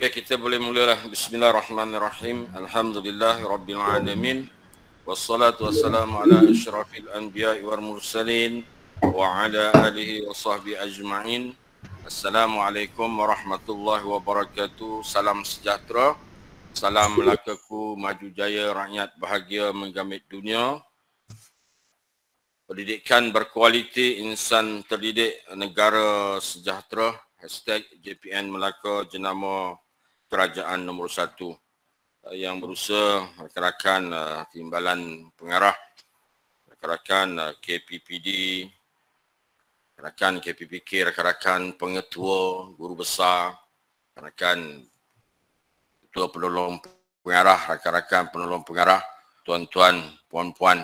Okey, kita boleh mulalah. Bismillahirrahmanirrahim. Alhamdulillahirabbil alamin. Wassalatu wassalamu ala asyrafil anbiya'i wal mursalin wa ala alihi wa sahbihi ajma'in. Assalamualaikum warahmatullahi wabarakatuh. Salam sejahtera. Salam Melakaku maju jaya, rakyat bahagia menggamit dunia. Pendidikan berkualiti, insan terdidik, negara sejahtera. #JPN Melaka, jenama kerajaan nombor 1 yang berusaha rakan-rakan timbalan pengarah, rakan-rakan KPPD, rakan KPPK, rakan-rakan pengetua, guru besar, rakan ketua penolong pengarah, rakan-rakan penolong pengarah, tuan-tuan, puan-puan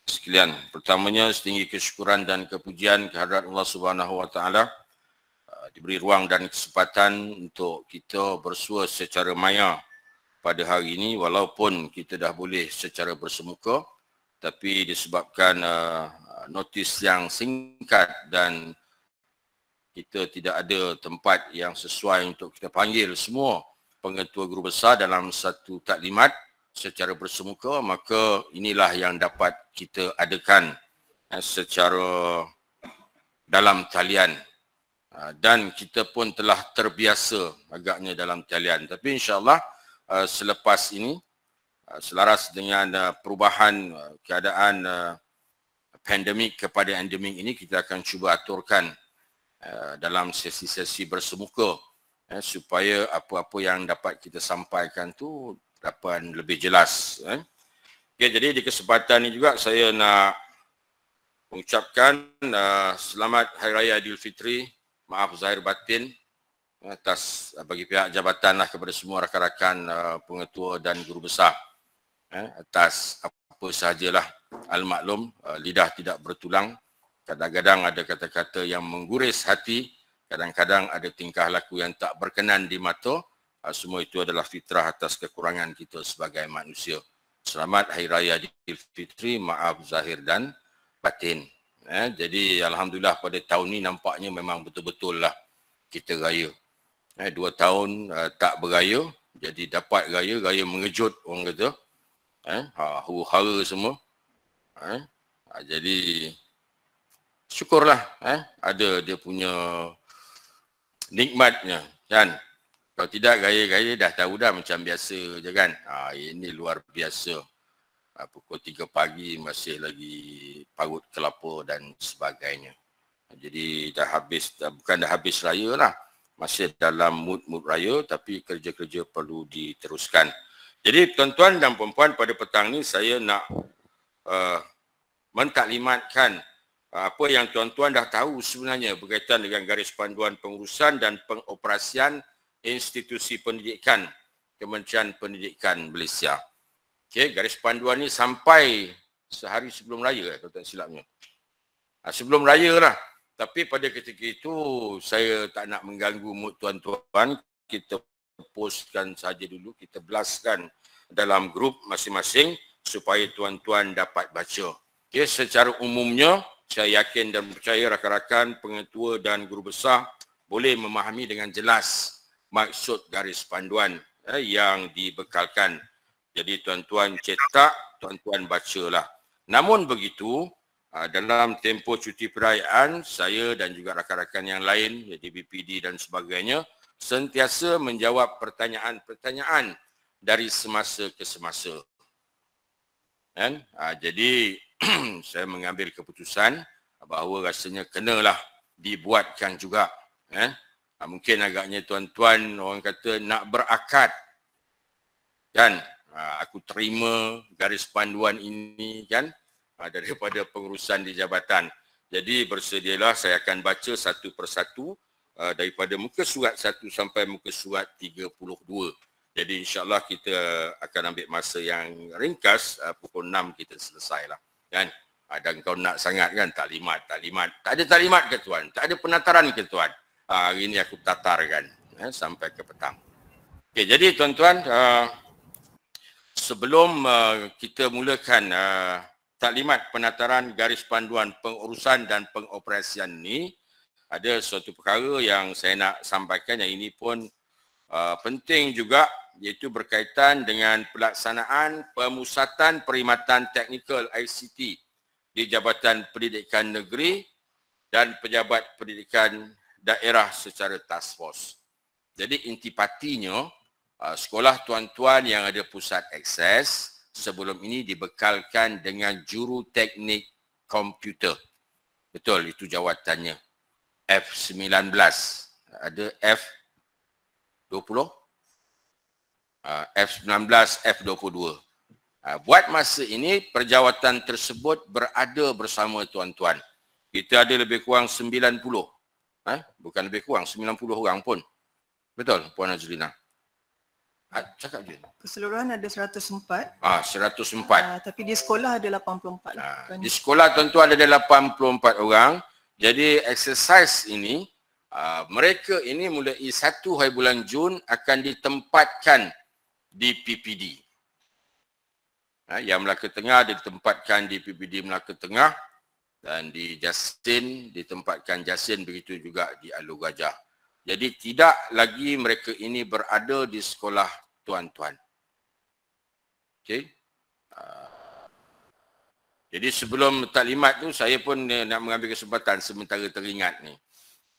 sekalian. Pertamanya setinggi kesyukuran dan kepujian kehadrat Allah Subhanahu Wa Taala diberi ruang dan kesempatan untuk kita bersua secara maya pada hari ini, walaupun kita dah boleh secara bersemuka, tapi disebabkan notis yang singkat dan kita tidak ada tempat yang sesuai untuk kita panggil semua pengetua guru besar dalam satu taklimat secara bersemuka, maka inilah yang dapat kita adakan secara dalam talian. Dan kita pun telah terbiasa agaknya dalam talian. Tapi insyaAllah selepas ini, selaras dengan perubahan keadaan pandemik kepada endemik ini, kita akan cuba aturkan dalam sesi-sesi bersemuka supaya apa-apa yang dapat kita sampaikan tu dapat lebih jelas. Okay, jadi di kesempatan ini juga saya nak mengucapkan selamat Hari Raya Aidilfitri. Maaf zahir batin atas bagi pihak jabatan kepada semua rakan-rakan pengetua dan guru besar atas apa sahajalah al-maklum, lidah tidak bertulang, kadang-kadang ada kata-kata yang mengguris hati, kadang-kadang ada tingkah laku yang tak berkenan di mata. Semua itu adalah fitrah atas kekurangan kita sebagai manusia. Selamat Hari Raya Aidilfitri, maaf zahir dan batin. Jadi alhamdulillah pada tahun ni nampaknya memang betul-betul lah kita raya. 2 tahun tak beraya, jadi dapat raya mengejut orang kata. Huru-hara semua. Jadi syukurlah ada dia punya nikmatnya kan. Kalau tidak gaya-gaya dah tahu dah macam biasa je kan. Ini luar biasa. Pukul 3 pagi masih lagi parut kelapa dan sebagainya. Jadi dah habis, bukan dah habis raya lah. Masih dalam mood raya, tapi kerja-kerja perlu diteruskan. Jadi tuan-tuan dan puan-puan, pada petang ni saya nak mentaklimatkan apa yang tuan-tuan dah tahu sebenarnya berkaitan dengan garis panduan pengurusan dan pengoperasian institusi pendidikan Kementerian Pendidikan Malaysia. Okay, garis panduan ni sampai sehari sebelum raya kalau tak silapnya. Sebelum raya lah. Tapi pada ketika itu saya tak nak mengganggu mood tuan-tuan. Kita postkan saja dulu, kita blastkan dalam grup masing-masing supaya tuan-tuan dapat baca. Okay, secara umumnya saya yakin dan percaya rakan-rakan pengetua dan guru besar boleh memahami dengan jelas maksud garis panduan yang dibekalkan. Jadi tuan-tuan cetak, tuan-tuan bacalah. Namun begitu, dalam tempoh cuti perayaan, saya dan juga rakan-rakan yang lain, jadi BPD dan sebagainya, sentiasa menjawab pertanyaan-pertanyaan dari semasa ke semasa. Jadi saya mengambil keputusan bahawa rasanya kenalah dibuatkan juga. Mungkin agaknya tuan-tuan orang kata nak berakad kan. Aku terima garis panduan ini kan daripada pengurusan di jabatan. Jadi bersedialah, saya akan baca satu persatu daripada muka surat 1 sampai muka surat 32. Jadi insyaAllah kita akan ambil masa yang ringkas, pukul 6 kita selesailah kan. Dan kau nak sangat kan taklimat. Tak ada taklimat ke tuan? Tak ada penataran ke tuan? Hari ini aku tatarkan sampai ke petang. Okay, jadi tuan-tuan, sebelum kita mulakan taklimat penataran garis panduan pengurusan dan pengoperasian ini, ada suatu perkara yang saya nak sampaikan yang ini pun penting juga, iaitu berkaitan dengan pelaksanaan pemusatan perkhidmatan teknikal ICT di Jabatan Pendidikan Negeri dan Pejabat Pendidikan Daerah secara task force. Jadi intipatinya, sekolah tuan-tuan yang ada pusat akses sebelum ini dibekalkan dengan juru teknik komputer. Betul, itu jawatannya. F19. Ada F20? F19, F22. Buat masa ini, perjawatan tersebut berada bersama tuan-tuan. Kita ada lebih kurang 90. Bukan lebih kurang, 90 orang pun. Betul, Puan Azlina? Cakap je. Keseluruhan ada 104. 104. Tapi di sekolah ada 84 lah. Di sekolah tuan-tuan ada 84 orang. Jadi exercise ini, mereka ini mulai 1 hari bulan Jun akan ditempatkan di PPD. Yang Melaka Tengah ditempatkan di PPD Melaka Tengah dan di Jasin ditempatkan Jasin, begitu juga di Alor Gajah. Jadi tidak lagi mereka ini berada di sekolah tuan-tuan. Okey. Jadi sebelum taklimat tu saya pun nak mengambil kesempatan sementara teringat ni.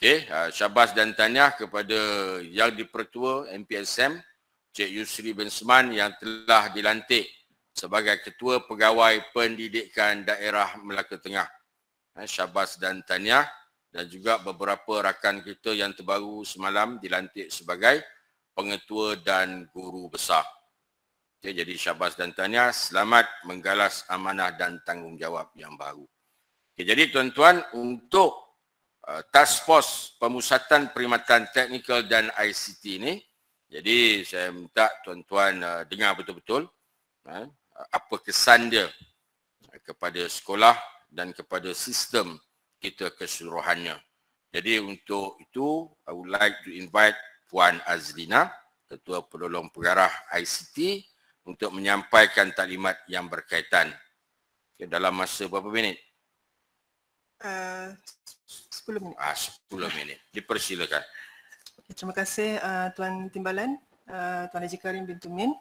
Okey, syabas dan tahniah kepada Yang di-Pertua MPSM Cik Yusri bin Seman yang telah dilantik sebagai Ketua Pegawai Pendidikan Daerah Melaka Tengah. Syabas dan tahniah, dan juga beberapa rakan kita yang terbaru semalam dilantik sebagai Pengetua dan Guru Besar. Okay, jadi syabas dan tahniah, selamat menggalas amanah dan tanggungjawab yang baru. Okay, jadi tuan-tuan, untuk task force pemusatan perkhidmatan teknikal dan ICT ini, jadi saya minta tuan-tuan dengar betul-betul apa kesan dia kepada sekolah dan kepada sistem kita keseluruhannya. Jadi untuk itu, I would like to invite Puan Azlina, Ketua Penolong Pengarah ICT, untuk menyampaikan taklimat yang berkaitan. Okay, dalam masa berapa minit? 10 minit. 10 minit. Dipersilakan. Okay, terima kasih Tuan Timbalan, Tuan Haji Karim bin Tumin.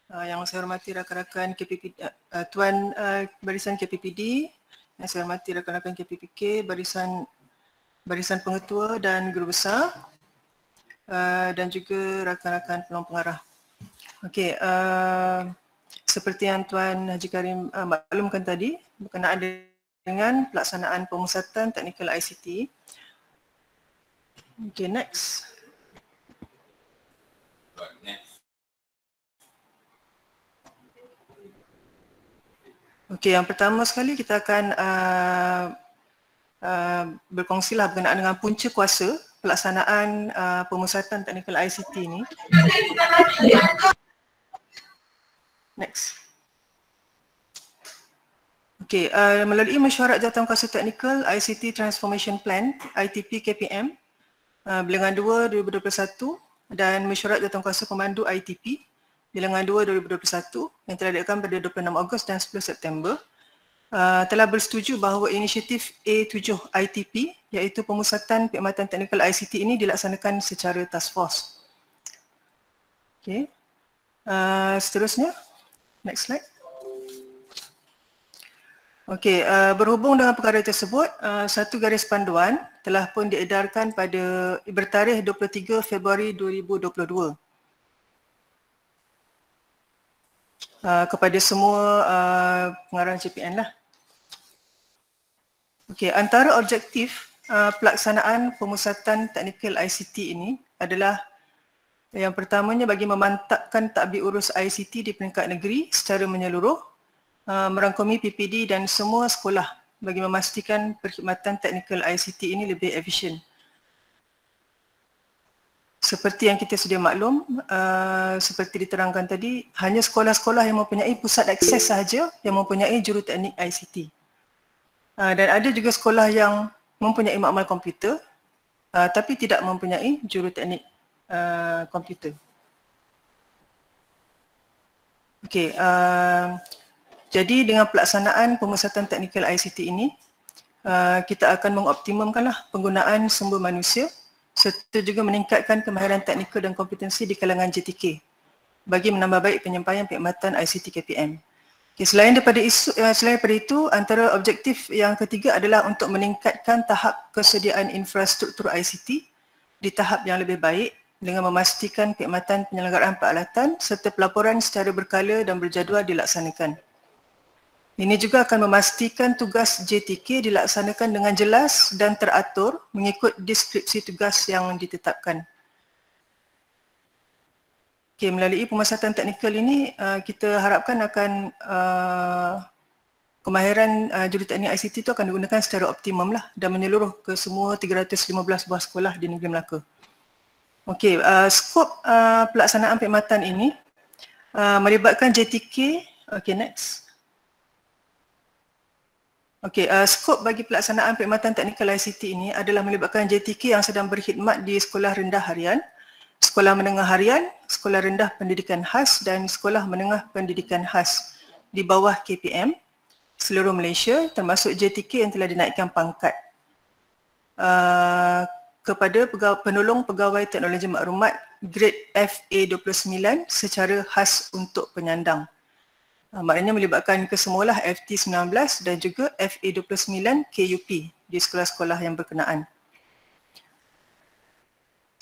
Yang saya hormati rakan-rakan KPPD, Tuan Barisan KPPD, yang saya hormati rakan-rakan KPPK, barisan pengetua dan guru besar, dan juga rakan-rakan penolong pengarah. Okey, seperti yang Tuan Haji Karim maklumkan tadi, berkenaan dengan pelaksanaan pemusatan teknikal ICT. Okey, next. Okey, yang pertama sekali kita akan berkongsilah berkenaan dengan punca kuasa pelaksanaan pemusatan teknikal ICT ini. Next. Okey, melalui mesyuarat Jawatankuasa Teknikal ICT Transformation Plan ITP KPM Bilangan 2 2021 dan mesyuarat Jawatankuasa Pemandu ITP Bilangan 2 2021 yang telah diadakan pada 26 Ogos dan 10 September telah bersetuju bahawa inisiatif A7 ITP iaitu pemusatan perkhidmatan teknikal ICT ini dilaksanakan secara task force. Okey. Seterusnya, next slide. Okey, berhubung dengan perkara tersebut, satu garis panduan telah pun diedarkan pada bertarikh 23 Februari 2022. Kepada semua pengarah CPN lah. Okey, antara objektif pelaksanaan pemusatan teknikal ICT ini adalah yang pertamanya bagi memantapkan tadbir urus ICT di peringkat negeri secara menyeluruh, merangkumi PPD dan semua sekolah bagi memastikan perkhidmatan teknikal ICT ini lebih efisien. Seperti yang kita sedia maklum, seperti diterangkan tadi, hanya sekolah-sekolah yang mempunyai pusat akses sahaja yang mempunyai juruteknik ICT. Dan ada juga sekolah yang mempunyai makmal komputer tapi tidak mempunyai juruteknik komputer. Okey, jadi dengan pelaksanaan pemusatan teknikal ICT ini, kita akan mengoptimumkanlah penggunaan sumber manusia serta juga meningkatkan kemahiran teknikal dan kompetensi di kalangan JTK bagi menambah baik penyampaian perkhidmatan ICT KPM. Okay, selain daripada itu, antara objektif yang ketiga adalah untuk meningkatkan tahap kesediaan infrastruktur ICT di tahap yang lebih baik dengan memastikan perkhidmatan penyelenggaraan peralatan serta pelaporan secara berkala dan berjadual dilaksanakan. Ini juga akan memastikan tugas JTK dilaksanakan dengan jelas dan teratur mengikut deskripsi tugas yang ditetapkan. Okay, melalui pemasatan teknikal ini, kita harapkan akan kemahiran juruteknik ICT itu akan digunakan secara optimum lah dan menyeluruh ke semua 315 buah sekolah di negeri Melaka. Okey, skop pelaksanaan perkhidmatan ini melibatkan JTK. Okey, next. Okey, skop bagi pelaksanaan perkhidmatan teknikal ICT ini adalah melibatkan JTK yang sedang berkhidmat di sekolah rendah harian, sekolah menengah harian, sekolah rendah pendidikan khas dan sekolah menengah pendidikan khas di bawah KPM seluruh Malaysia termasuk JTK yang telah dinaikkan pangkat kepada penolong pegawai teknologi maklumat grade FA29 secara khas untuk penyandang. Maknanya melibatkan kesemualah FT19 dan juga FA29 KUP di sekolah-sekolah yang berkenaan.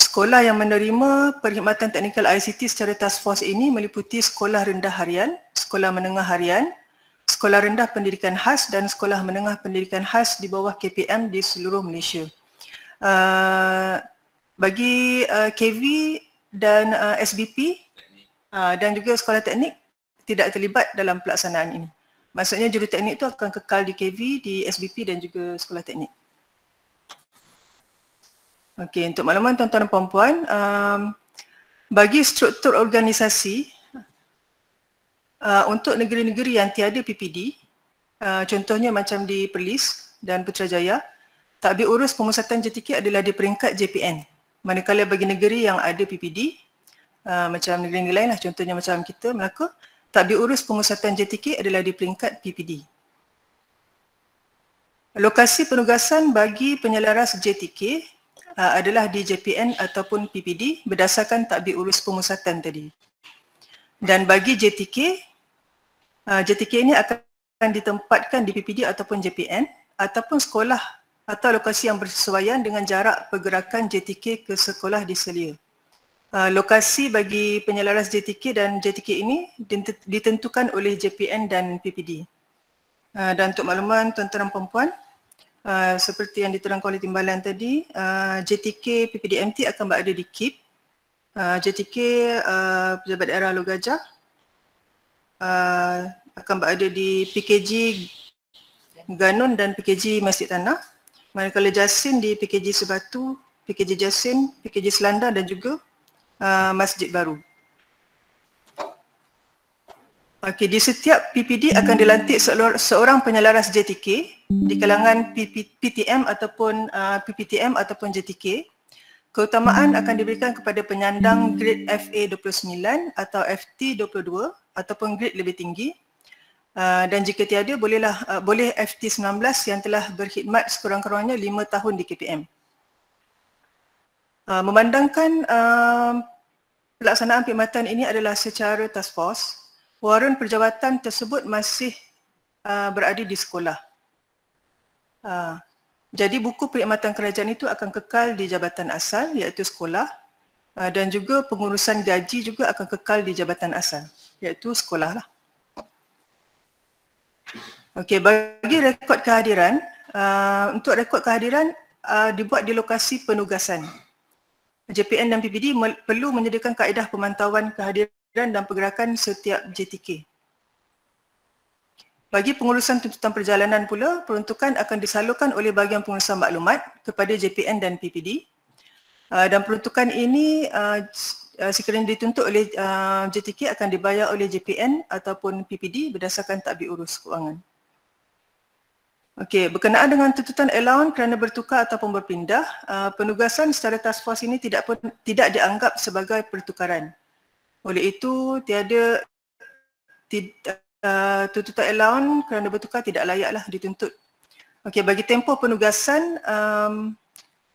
Sekolah yang menerima perkhidmatan teknikal ICT secara task force ini meliputi sekolah rendah harian, sekolah menengah harian, sekolah rendah pendidikan khas dan sekolah menengah pendidikan khas di bawah KPM di seluruh Malaysia. Bagi KV dan SBP dan juga sekolah teknik tidak terlibat dalam pelaksanaan ini. Maksudnya juruteknik itu akan kekal di KV, di SBP dan juga sekolah teknik. Okey, untuk makluman tuan-tuan dan puan-puan, bagi struktur organisasi untuk negeri-negeri yang tiada PPD, contohnya macam di Perlis dan Putrajaya, tadbir urus pemusatan JTK adalah di peringkat JPN. Manakala bagi negeri yang ada PPD, macam negeri-negeri lain lah, contohnya macam kita, Melaka, tadbir urus pemusatan JTK adalah di peringkat PPD. Lokasi penugasan bagi penyelaras JTK adalah di JPN ataupun PPD berdasarkan tadbir urus pemusatan tadi. Dan bagi JTK, JTK ini akan ditempatkan di PPD ataupun JPN ataupun sekolah atau lokasi yang bersesuaian dengan jarak pergerakan JTK ke sekolah diselia. Lokasi bagi penyelaras JTK dan JTK ini ditentukan oleh JPN dan PPD. Dan untuk makluman tuan-tuan dan puan-puan, seperti yang diterangkan oleh timbalan tadi, JTK PPDMT akan berada di KIP, JTK Pejabat Daerah Luar Gajah akan berada di PKG Ganun dan PKG Masjid Tanah, manakala Jasin di PKG Sebatu, PKG Jasin, PKG Selanda dan juga Masjid Baru. Okey, di setiap PPD akan dilantik seorang penyelaras JTK di kalangan PTM ataupun PPTM ataupun JTK. Keutamaan akan diberikan kepada penyandang grade FA29 atau FT22 ataupun grade lebih tinggi. Dan jika tiada, boleh FT19 yang telah berkhidmat sekurang-kurangnya 5 tahun di KPM. Memandangkan pelaksanaan perkhidmatan ini adalah secara task force, waran perjawatan tersebut masih berada di sekolah. Jadi buku perkhidmatan kerajaan itu akan kekal di jabatan asal iaitu sekolah dan juga pengurusan gaji juga akan kekal di jabatan asal iaitu sekolah lah. Okey, bagi rekod kehadiran, untuk rekod kehadiran dibuat di lokasi penugasan. JPN dan PPD perlu menyediakan kaedah pemantauan kehadiran dan pergerakan setiap JTK. Bagi pengurusan tuntutan perjalanan pula, peruntukan akan disalurkan oleh bahagian pengurusan maklumat kepada JPN dan PPD. Dan peruntukan ini sekiranya dituntut oleh JTK akan dibayar oleh JPN ataupun PPD berdasarkan tadbir urus kewangan. Okey, berkenaan dengan tuntutan allowance kerana bertukar ataupun berpindah, penugasan secara task force ini tidak dianggap sebagai pertukaran. Oleh itu, tuntutan allowance kerana bertukar tidak layaklah dituntut. Okey, bagi tempoh penugasan,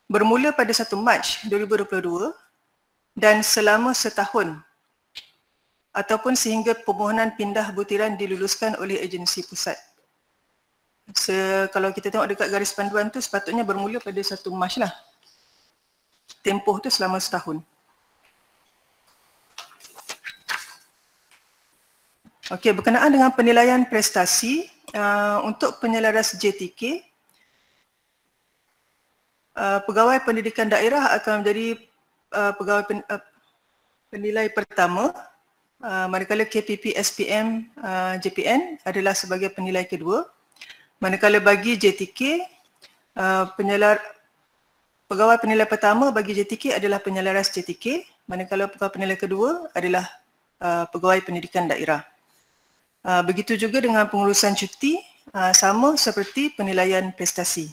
bermula pada 1 Mac 2022 dan selama setahun ataupun sehingga permohonan pindah butiran diluluskan oleh agensi pusat. Kalau kita tengok dekat garis panduan tu sepatutnya bermula pada 1 Mac lah. Tempoh tu selama setahun. Okey, berkenaan dengan penilaian prestasi untuk penyelaras JTK, pegawai pendidikan daerah akan menjadi pegawai penilai pertama, manakala KPP SPM JPN adalah sebagai penilai kedua. Manakala bagi JTK, pegawai penilai pertama bagi JTK adalah penyelaras JTK, manakala pegawai penilai kedua adalah pegawai pendidikan daerah. Begitu juga dengan pengurusan cuti, sama seperti penilaian prestasi.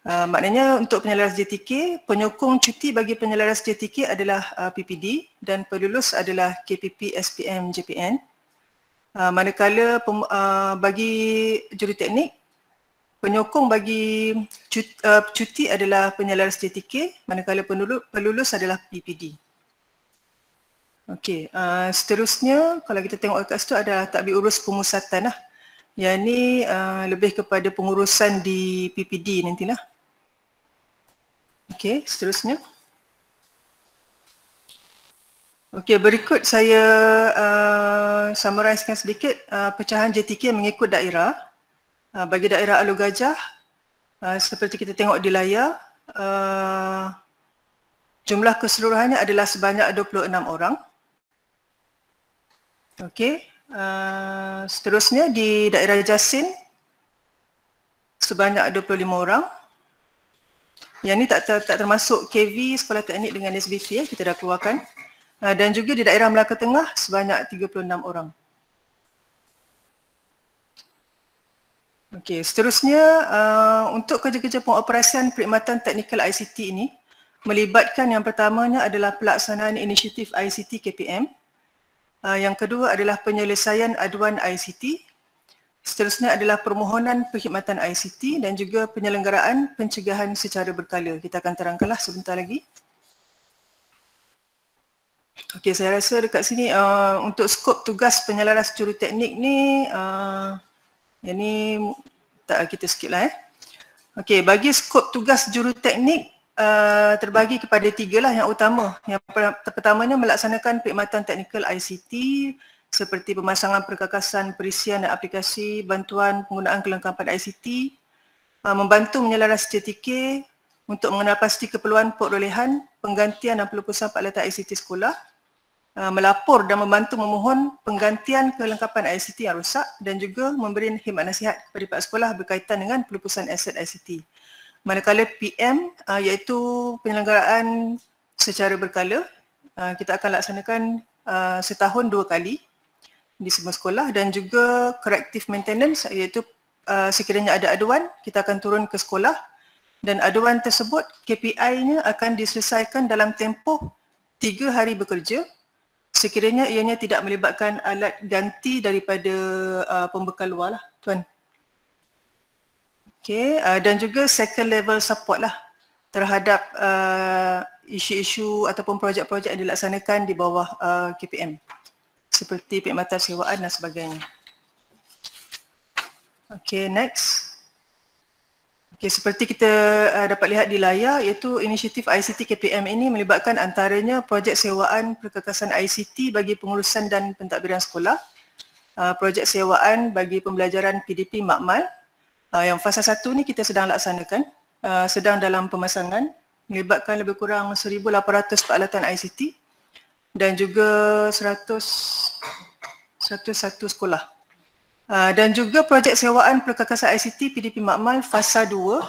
Maknanya untuk penyelaras JTK, penyokong cuti bagi penyelaras JTK adalah PPD dan pelulus adalah KPP SPM JPN. Manakala bagi juruteknik, penyokong bagi cuti adalah penyelaras JTK, manakala pelulus adalah PPD. Okey, seterusnya kalau kita tengok kat situ ada tadbir urus pemusatan lah. Yang ni lebih kepada pengurusan di PPD nantilah. Okey, seterusnya. Okey, berikut saya summarisekan sedikit pecahan JTK mengikut daerah. Bagi daerah Alor Gajah, seperti kita tengok di layar, jumlah keseluruhannya adalah sebanyak 26 orang. Okey, seterusnya di daerah Jasin sebanyak 25 orang. Yang ni tak termasuk KV, Sekolah Teknik dengan SBT kita dah keluarkan. Dan juga di daerah Melaka Tengah sebanyak 36 orang. Okey, seterusnya untuk kerja-kerja pengoperasian perkhidmatan teknikal ICT ini melibatkan yang pertamanya adalah pelaksanaan inisiatif ICT KPM. Yang kedua adalah penyelesaian aduan ICT. Seterusnya adalah permohonan perkhidmatan ICT dan juga penyelenggaraan pencegahan secara berkala. Kita akan terangkanlah sebentar lagi. Okey, saya rasa dekat sini untuk skop tugas penyelaras juruteknik ni, yang ni tak kita skip lah. Okey, bagi skop tugas juruteknik terbagi kepada 3 lah yang utama. Yang pertamanya melaksanakan perkhidmatan teknikal ICT seperti pemasangan perkakasan, perisian dan aplikasi, bantuan penggunaan kelengkapan ICT, membantu menyelaras JTK untuk mengenal pasti keperluan perolehan, penggantian dan pelupusan peralatan ICT sekolah, melapor dan membantu memohon penggantian kelengkapan ICT yang rosak dan juga memberi khidmat nasihat kepada pihak sekolah berkaitan dengan pelupusan aset ICT. Manakala PM iaitu penyelenggaraan secara berkala, kita akan laksanakan setahun 2 kali di semua sekolah dan juga corrective maintenance iaitu sekiranya ada aduan kita akan turun ke sekolah dan aduan tersebut KPI-nya akan diselesaikan dalam tempoh 3 hari bekerja sekiranya ianya tidak melibatkan alat ganti daripada pembekal luar lah tuan. Okay, dan juga second level support lah terhadap isu-isu ataupun projek-projek yang dilaksanakan di bawah KPM seperti perkhidmatan sewaan dan sebagainya. Okay, next. Okay, seperti kita dapat lihat di layar iaitu inisiatif ICT KPM ini melibatkan antaranya projek sewaan perkakasan ICT bagi pengurusan dan pentadbiran sekolah, projek sewaan bagi pembelajaran PDP Makmal. Yang fasa 1 ni kita sedang laksanakan, sedang dalam pemasangan, melibatkan lebih kurang 1,800 peralatan ICT dan juga 101 sekolah. Dan juga projek sewaan perkakasan ICT PDP Makmal fasa 2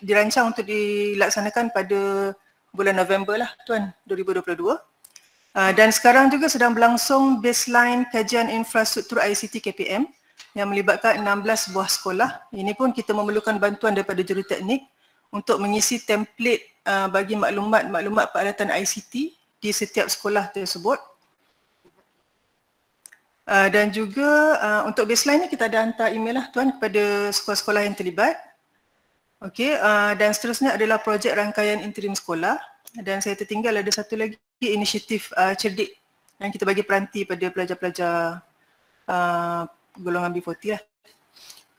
dirancang untuk dilaksanakan pada bulan November lah tuan, 2022. Dan sekarang juga sedang berlangsung baseline kajian infrastruktur ICT KPM yang melibatkan 16 buah sekolah. Ini pun kita memerlukan bantuan daripada juruteknik untuk mengisi template bagi maklumat peralatan ICT di setiap sekolah tersebut. Dan juga untuk baseline ni kita ada hantar email lah Tuan kepada sekolah-sekolah yang terlibat. Okey, dan seterusnya adalah projek rangkaian interim sekolah, dan saya tertinggal ada satu lagi inisiatif cerdik yang kita bagi peranti pada pelajar-pelajar golongan B40 lah.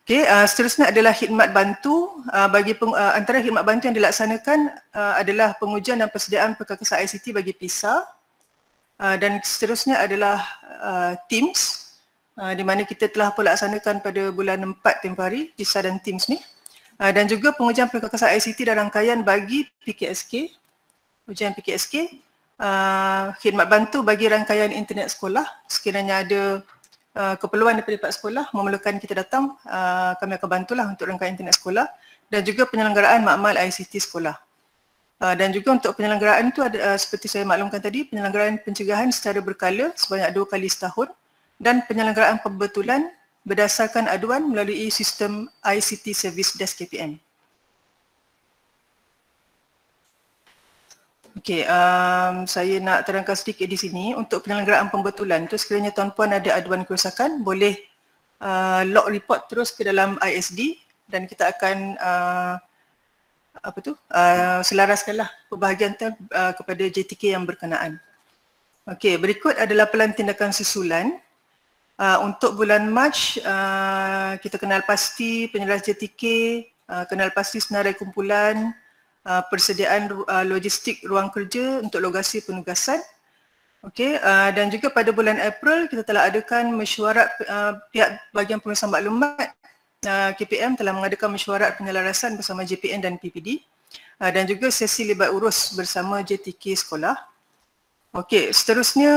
Okey, seterusnya adalah khidmat bantu. Antara khidmat bantu yang dilaksanakan adalah pengujian dan persediaan perkakasan ICT bagi PISA. Dan seterusnya adalah Teams, di mana kita telah pelaksanakan pada bulan 4 tempoh hari, PISA dan Teams ni. Dan juga pengujian perkakasan ICT dan rangkaian bagi PKSK, ujian PKSK, khidmat bantu bagi rangkaian internet sekolah. Sekiranya ada keperluan daripada pihak sekolah memerlukan kita datang, kami akan bantulah untuk rangkaian internet sekolah, dan juga penyelenggaraan makmal ICT sekolah. Dan juga untuk penyelenggaraan itu ada, seperti saya maklumkan tadi, penyelenggaraan pencegahan secara berkala sebanyak 2 kali setahun, dan penyelenggaraan pembetulan berdasarkan aduan melalui sistem ICT Service Desk KPM. Okey, saya nak terangkan sedikit di sini. Untuk penyelenggaraan pembetulan itu, sekiranya tuan-puan ada aduan kerosakan, boleh log report terus ke dalam ISD, dan kita akan selaraskanlah pembahagian kepada JTK yang berkenaan. Okey, berikut adalah pelan tindakan susulan. Untuk bulan Mac, kita kenal pasti penjelas JTK, kenal pasti senarai kumpulan, persediaan logistik ruang kerja untuk lokasi penugasan. Okey, dan juga pada bulan April kita telah adakan mesyuarat pihak bahagian pengurusan maklumat. KPM telah mengadakan mesyuarat penyelarasan bersama JPN dan PPD, dan juga sesi libat urus bersama JTK sekolah. Okey, seterusnya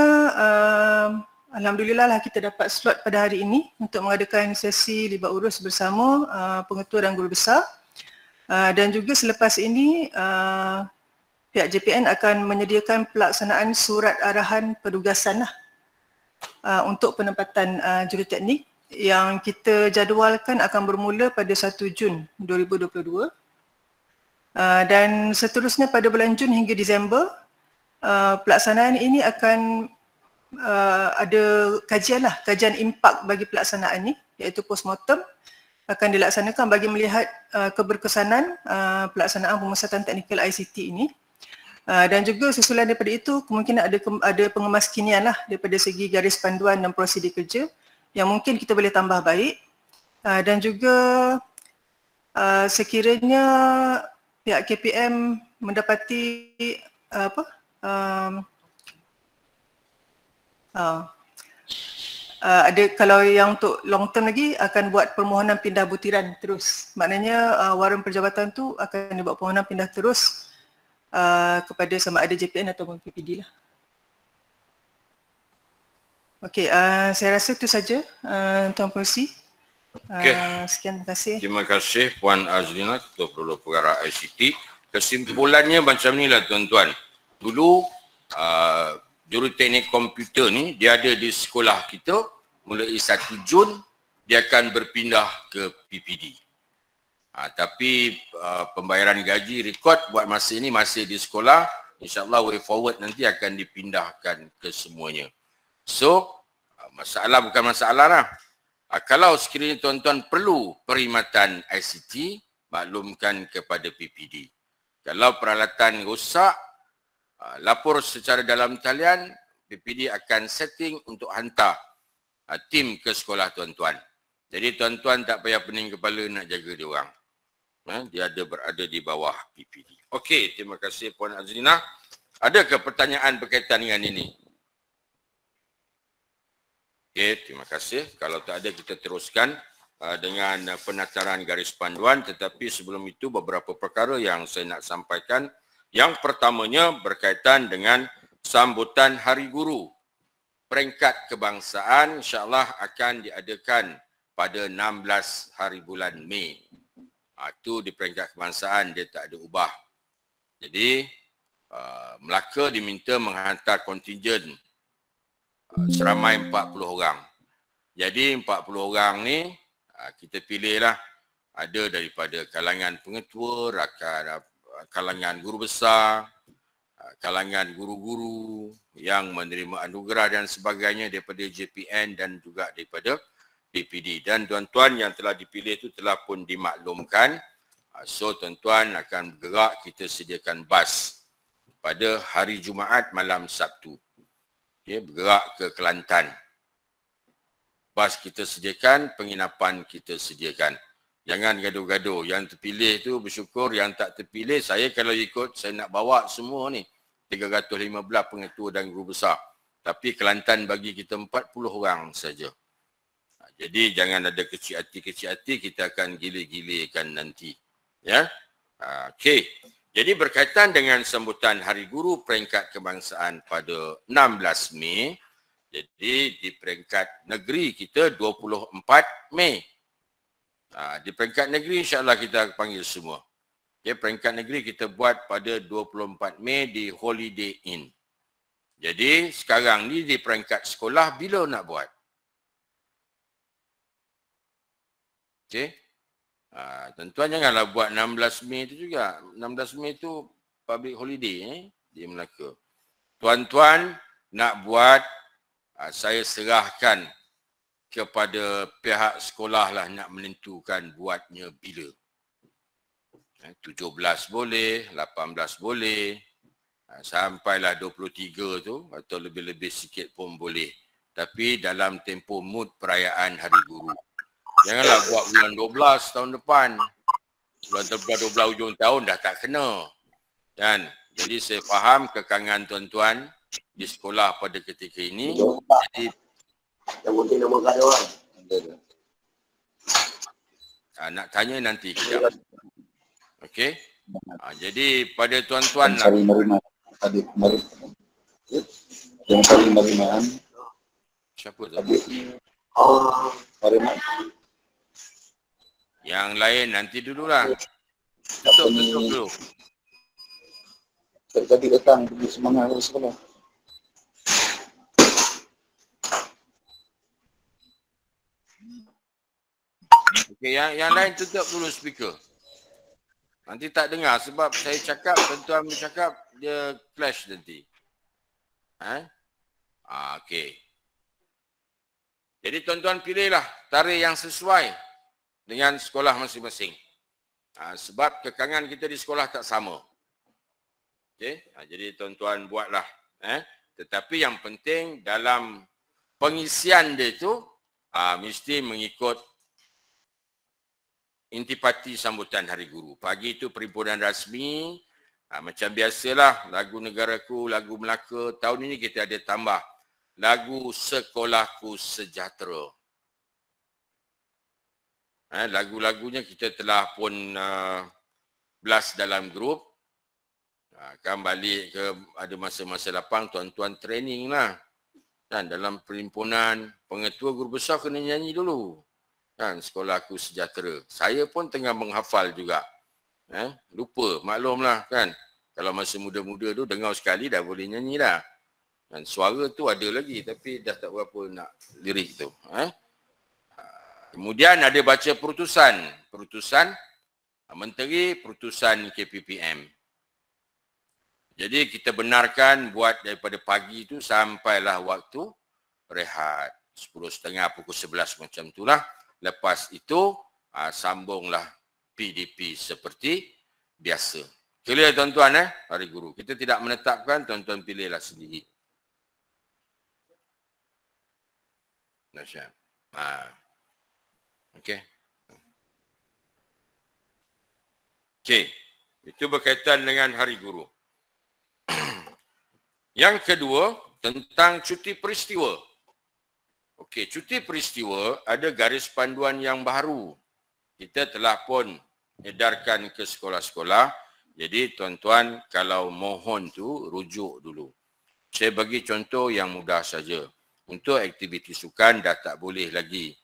alhamdulillah lah kita dapat slot pada hari ini untuk mengadakan sesi libat urus bersama pengetua dan guru besar. Dan juga selepas ini pihak JPN akan menyediakan pelaksanaan surat arahan penugasan lah, untuk penempatan juruteknik yang kita jadualkan akan bermula pada 1 Jun 2022. Dan seterusnya pada bulan Jun hingga Disember, pelaksanaan ini akan ada kajian impak bagi pelaksanaan ini, iaitu postmortem, akan dilaksanakan bagi melihat keberkesanan pelaksanaan pemusatan teknikal ICT ini. Dan juga susulan daripada itu, kemungkinan ada pengemaskinian lah daripada segi garis panduan dan prosedur kerja yang mungkin kita boleh tambah baik. Dan juga sekiranya pihak KPM mendapati ada, kalau yang untuk long term lagi akan buat permohonan pindah butiran terus. Maknanya waran perjabatan tu akan dibuat permohonan pindah terus kepada sama ada JPN ataupun PPD lah. Okey, saya rasa itu saja Tuan Pengerusi. Sekian, terima kasih. Terima kasih Puan Azlina, Ketua Pengelola Perkara ICT. Kesimpulannya macam inilah tuan-tuan. Dulu juruteknik komputer ni dia ada di sekolah kita, mulai 1 Jun dia akan berpindah ke PPD. Tapi pembayaran gaji rekod buat masa ini masih di sekolah, insyaAllah way forward nanti akan dipindahkan ke semuanya. So, masalah bukan masalah lah. Kalau sekiranya tuan-tuan perlu perkhidmatan ICT, maklumkan kepada PPD. Kalau peralatan rosak, lapor secara dalam talian, PPD akan setting untuk hantar tim ke sekolah tuan-tuan. Jadi tuan-tuan tak payah pening kepala nak jaga dia orang. Dia berada di bawah PPD. Okey, terima kasih Puan Azlina. Adakah pertanyaan berkaitan dengan ini? Okey, terima kasih. Kalau tak ada, kita teruskan dengan penataran garis panduan. Tetapi sebelum itu, beberapa perkara yang saya nak sampaikan. Yang pertamanya berkaitan dengan sambutan Hari Guru. Peringkat kebangsaan insyaAllah akan diadakan pada 16 hari bulan Mei. Itu di peringkat kebangsaan, dia tak ada ubah. Jadi, Melaka diminta menghantar kontingen seramai 40 orang. Jadi 40 orang ni kita pilihlah, ada daripada kalangan pengetua, kalangan guru besar, kalangan guru-guru yang menerima anugerah dan sebagainya daripada JPN dan juga daripada DPD. Dan tuan-tuan yang telah dipilih itu telah pun dimaklumkan. So tuan-tuan akan bergerak, kita sediakan bas pada hari Jumaat malam Sabtu. Okay, bergerak ke Kelantan. Bas kita sediakan, penginapan kita sediakan. Jangan gaduh-gaduh. Yang terpilih tu bersyukur, yang tak terpilih, saya kalau ikut, saya nak bawa semua ni. 315 pengetua dan guru besar. Tapi Kelantan bagi kita 40 orang saja. Jadi jangan ada kecil hati, kita akan gila-gilakan nanti. Ya. Okey. Jadi berkaitan dengan sambutan Hari Guru peringkat kebangsaan pada 16 Mei, jadi di peringkat negeri kita 24 Mei. Di peringkat negeri insya-Allah kita panggil semua. Okay, peringkat negeri kita buat pada 24 Mei di Holiday Inn. Jadi sekarang ni di peringkat sekolah bila nak buat? Okey. Tuan-tuan janganlah buat 16 Mei tu juga. 16 Mei tu public holiday di Melaka. Tuan-tuan nak buat, saya serahkan kepada pihak sekolah lah nak menentukan buatnya bila. 17 boleh, 18 boleh, sampailah 23 tu atau lebih-lebih sikit pun boleh. Tapi dalam tempoh mood perayaan Hari Guru. Janganlah buat bulan 12 tahun depan. Bulan 12 hujung tahun dah tak kena. Kan? Jadi saya faham kekangan tuan-tuan di sekolah pada ketika ini. Jadi nak tanya nanti kejap. Okey. Jadi pada tuan-tuan lah. Siapa tu? Yang lain nanti dululah. Tutup dulu. Tadi datang pergi semangat ke sekolah. Okey, yang lain tutup dulu speaker. Nanti tak dengar sebab saya cakap, tuan-tuan bercakap, dia clash nanti. Okey. Jadi tuan-tuan pilihlah tarikh yang sesuai dengan sekolah masing-masing. Sebab kekangan kita di sekolah tak sama. Okey, jadi tuan-tuan buatlah. Tetapi yang penting dalam pengisian dia itu mesti mengikut intipati sambutan Hari Guru. Pagi itu perhimpunan rasmi, macam biasalah lagu Negaraku, lagu Melaka. Tahun ini kita ada tambah lagu Sekolahku Sejahtera. Lagu-lagunya kita telah pun blast dalam grup. Akan balik ke ada masa-masa lapang, tuan-tuan training lah. Dan dalam perhimpunan pengetua guru besar kena nyanyi dulu. Kan, Sekolahku Sejahtera. Saya pun tengah menghafal juga. Lupa, maklumlah kan. Kalau masa muda-muda tu dengar sekali dah boleh nyanyi dah. Dan suara tu ada lagi tapi dah tak berapa nak lirik tu. Kemudian ada baca perutusan. Perutusan Menteri, perutusan KPPM. Jadi kita benarkan buat daripada pagi tu sampailah waktu rehat. 10.30 pukul 11 macam itulah. Lepas itu sambunglah PDP seperti biasa. Clear tuan-tuan Hari Guru. Kita tidak menetapkan, tuan-tuan pilihlah sendiri. Nasyad. Okey. Okey. Itu berkaitan dengan Hari Guru. Yang kedua, tentang cuti peristiwa. Okey, cuti peristiwa ada garis panduan yang baru. Kita telah pun edarkan ke sekolah-sekolah. Jadi tuan-tuan kalau mohon tu rujuk dulu. Saya bagi contoh yang mudah saja. Untuk aktiviti sukan dah tak boleh lagi.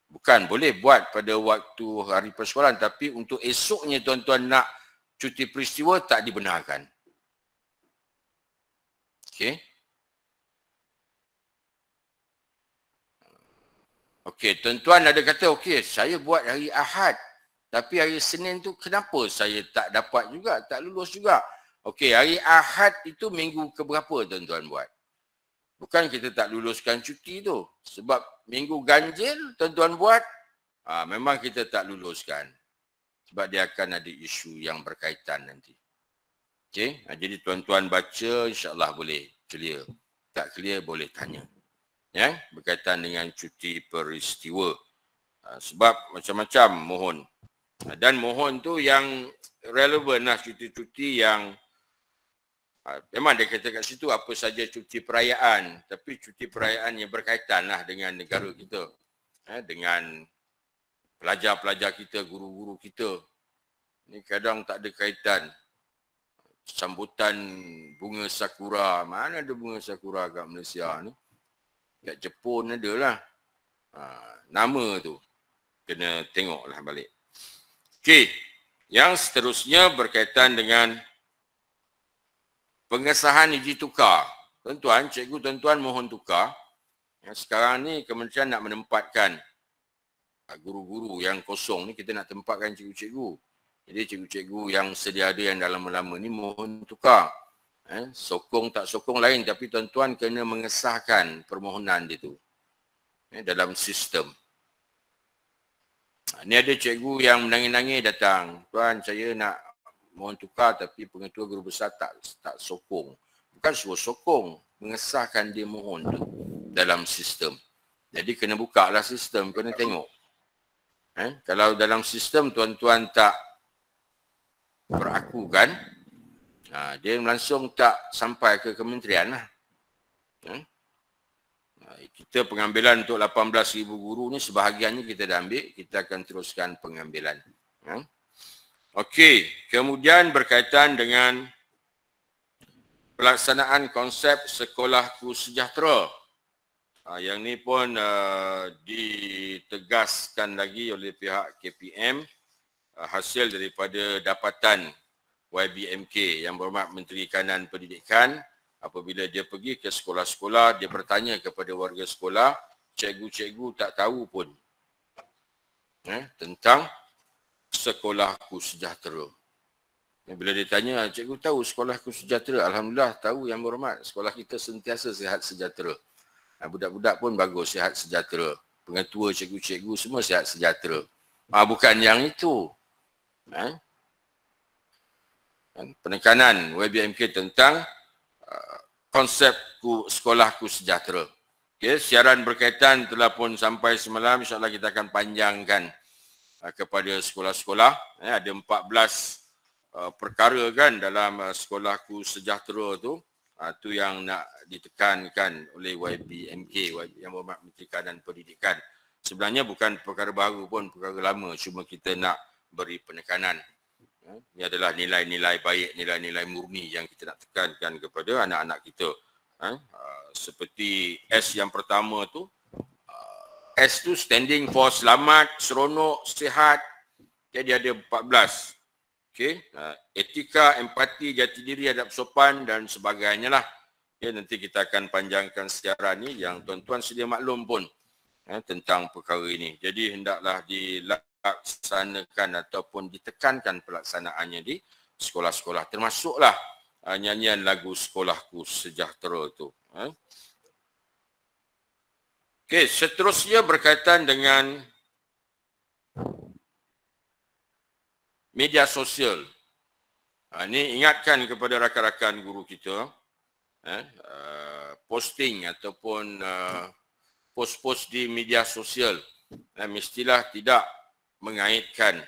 Bukan boleh buat pada waktu hari persekolahan, tapi untuk esoknya tuan-tuan nak cuti peristiwa tak dibenarkan. Okey. Okey, tuan-tuan ada kata, okey, saya buat hari Ahad. Tapi hari Senin tu kenapa saya tak dapat juga, tak lulus juga? Okey, hari Ahad itu minggu keberapa tuan-tuan buat? Bukan kita tak luluskan cuti tu. Sebab minggu ganjil tuan-tuan buat, memang kita tak luluskan. Sebab dia akan ada isu yang berkaitan nanti. Okey, jadi tuan-tuan baca, insya-Allah boleh clear. Tak clear boleh tanya. Ya, berkaitan dengan cuti peristiwa. Sebab macam-macam mohon. Dan mohon tu yang relevan lah, cuti-cuti yang memang dia kata kat situ apa saja cuti perayaan. Tapi cuti perayaan yang berkaitan lah dengan negara kita. Dengan pelajar-pelajar kita, guru-guru kita. Ni kadang tak ada kaitan. Sambutan bunga sakura. Mana ada bunga sakura kat Malaysia ni? Kat Jepun ada lah. Nama tu. Kena tengoklah balik. Okey. Yang seterusnya berkaitan dengan pengesahan izin tukar. Tuan-tuan, cikgu tuan-tuan mohon tukar. Sekarang ni kementerian nak menempatkan guru-guru yang kosong ni, kita nak tempatkan cikgu-cikgu. Jadi cikgu-cikgu yang sedia ada yang dah lama-lama ni mohon tukar. Sokong tak sokong lain, tapi tuan-tuan kena mengesahkan permohonan dia tu dalam sistem. Ni ada cikgu yang menangis-nangis datang. Tuan, saya nak mohon tukar tapi pengetua guru besar tak sokong. Bukan suruh sokong, mengesahkan dia mohon tu dalam sistem. Jadi kena buka lah sistem, kena tengok. Kalau dalam sistem tuan-tuan tak berakukan, dia langsung tak sampai ke kementerian lah. Kita pengambilan untuk 18,000 guru ni sebahagiannya kita dah ambil, kita akan teruskan pengambilan. Okey, kemudian berkaitan dengan pelaksanaan konsep Sekolahku Sejahtera. Yang ni pun ditegaskan lagi oleh pihak KPM hasil daripada dapatan YBMK Yang Berhormat Menteri Kanan Pendidikan. Apabila dia pergi ke sekolah-sekolah, dia bertanya kepada warga sekolah, cikgu-cikgu tak tahu pun tentang Sekolahku Sejahtera. Bila dia tanya, cikgu tahu Sekolahku Sejahtera? Alhamdulillah tahu Yang Berhormat. Sekolah kita sentiasa sihat sejahtera. Budak-budak pun bagus, sihat sejahtera. Pengetua, cikgu-cikgu semua sihat sejahtera. Bukan yang itu. Penekanan YBMK tentang konsep Sekolahku Sejahtera. Okay, siaran berkaitan telah pun sampai semalam. InsyaAllah kita akan panjangkan kepada sekolah-sekolah. Ada 14 perkara kan dalam Sekolahku Sejahtera tu. Itu yang nak ditekankan oleh YBMK, Yang Berhormat Menteri Kanan Pendidikan. Sebenarnya bukan perkara baru pun, perkara lama. Cuma kita nak beri penekanan. Ini adalah nilai-nilai baik, nilai-nilai murni yang kita nak tekankan kepada anak-anak kita. Seperti S yang pertama tu, S tu standing for selamat, seronok, sihat. Dia ada 14. Okay. Etika, empati, jati diri, adab sopan dan sebagainya lah. Okay, nanti kita akan panjangkan sejarah ni yang tuan-tuan sedia maklum pun tentang perkara ini. Jadi hendaklah dilaksanakan ataupun ditekankan pelaksanaannya di sekolah-sekolah. Termasuklah nyanyian lagu Sekolahku Sejahtera tu. Okey, seterusnya berkaitan dengan media sosial. Ini ingatkan kepada rakan-rakan guru kita, posting ataupun post-post di media sosial mestilah tidak mengaitkan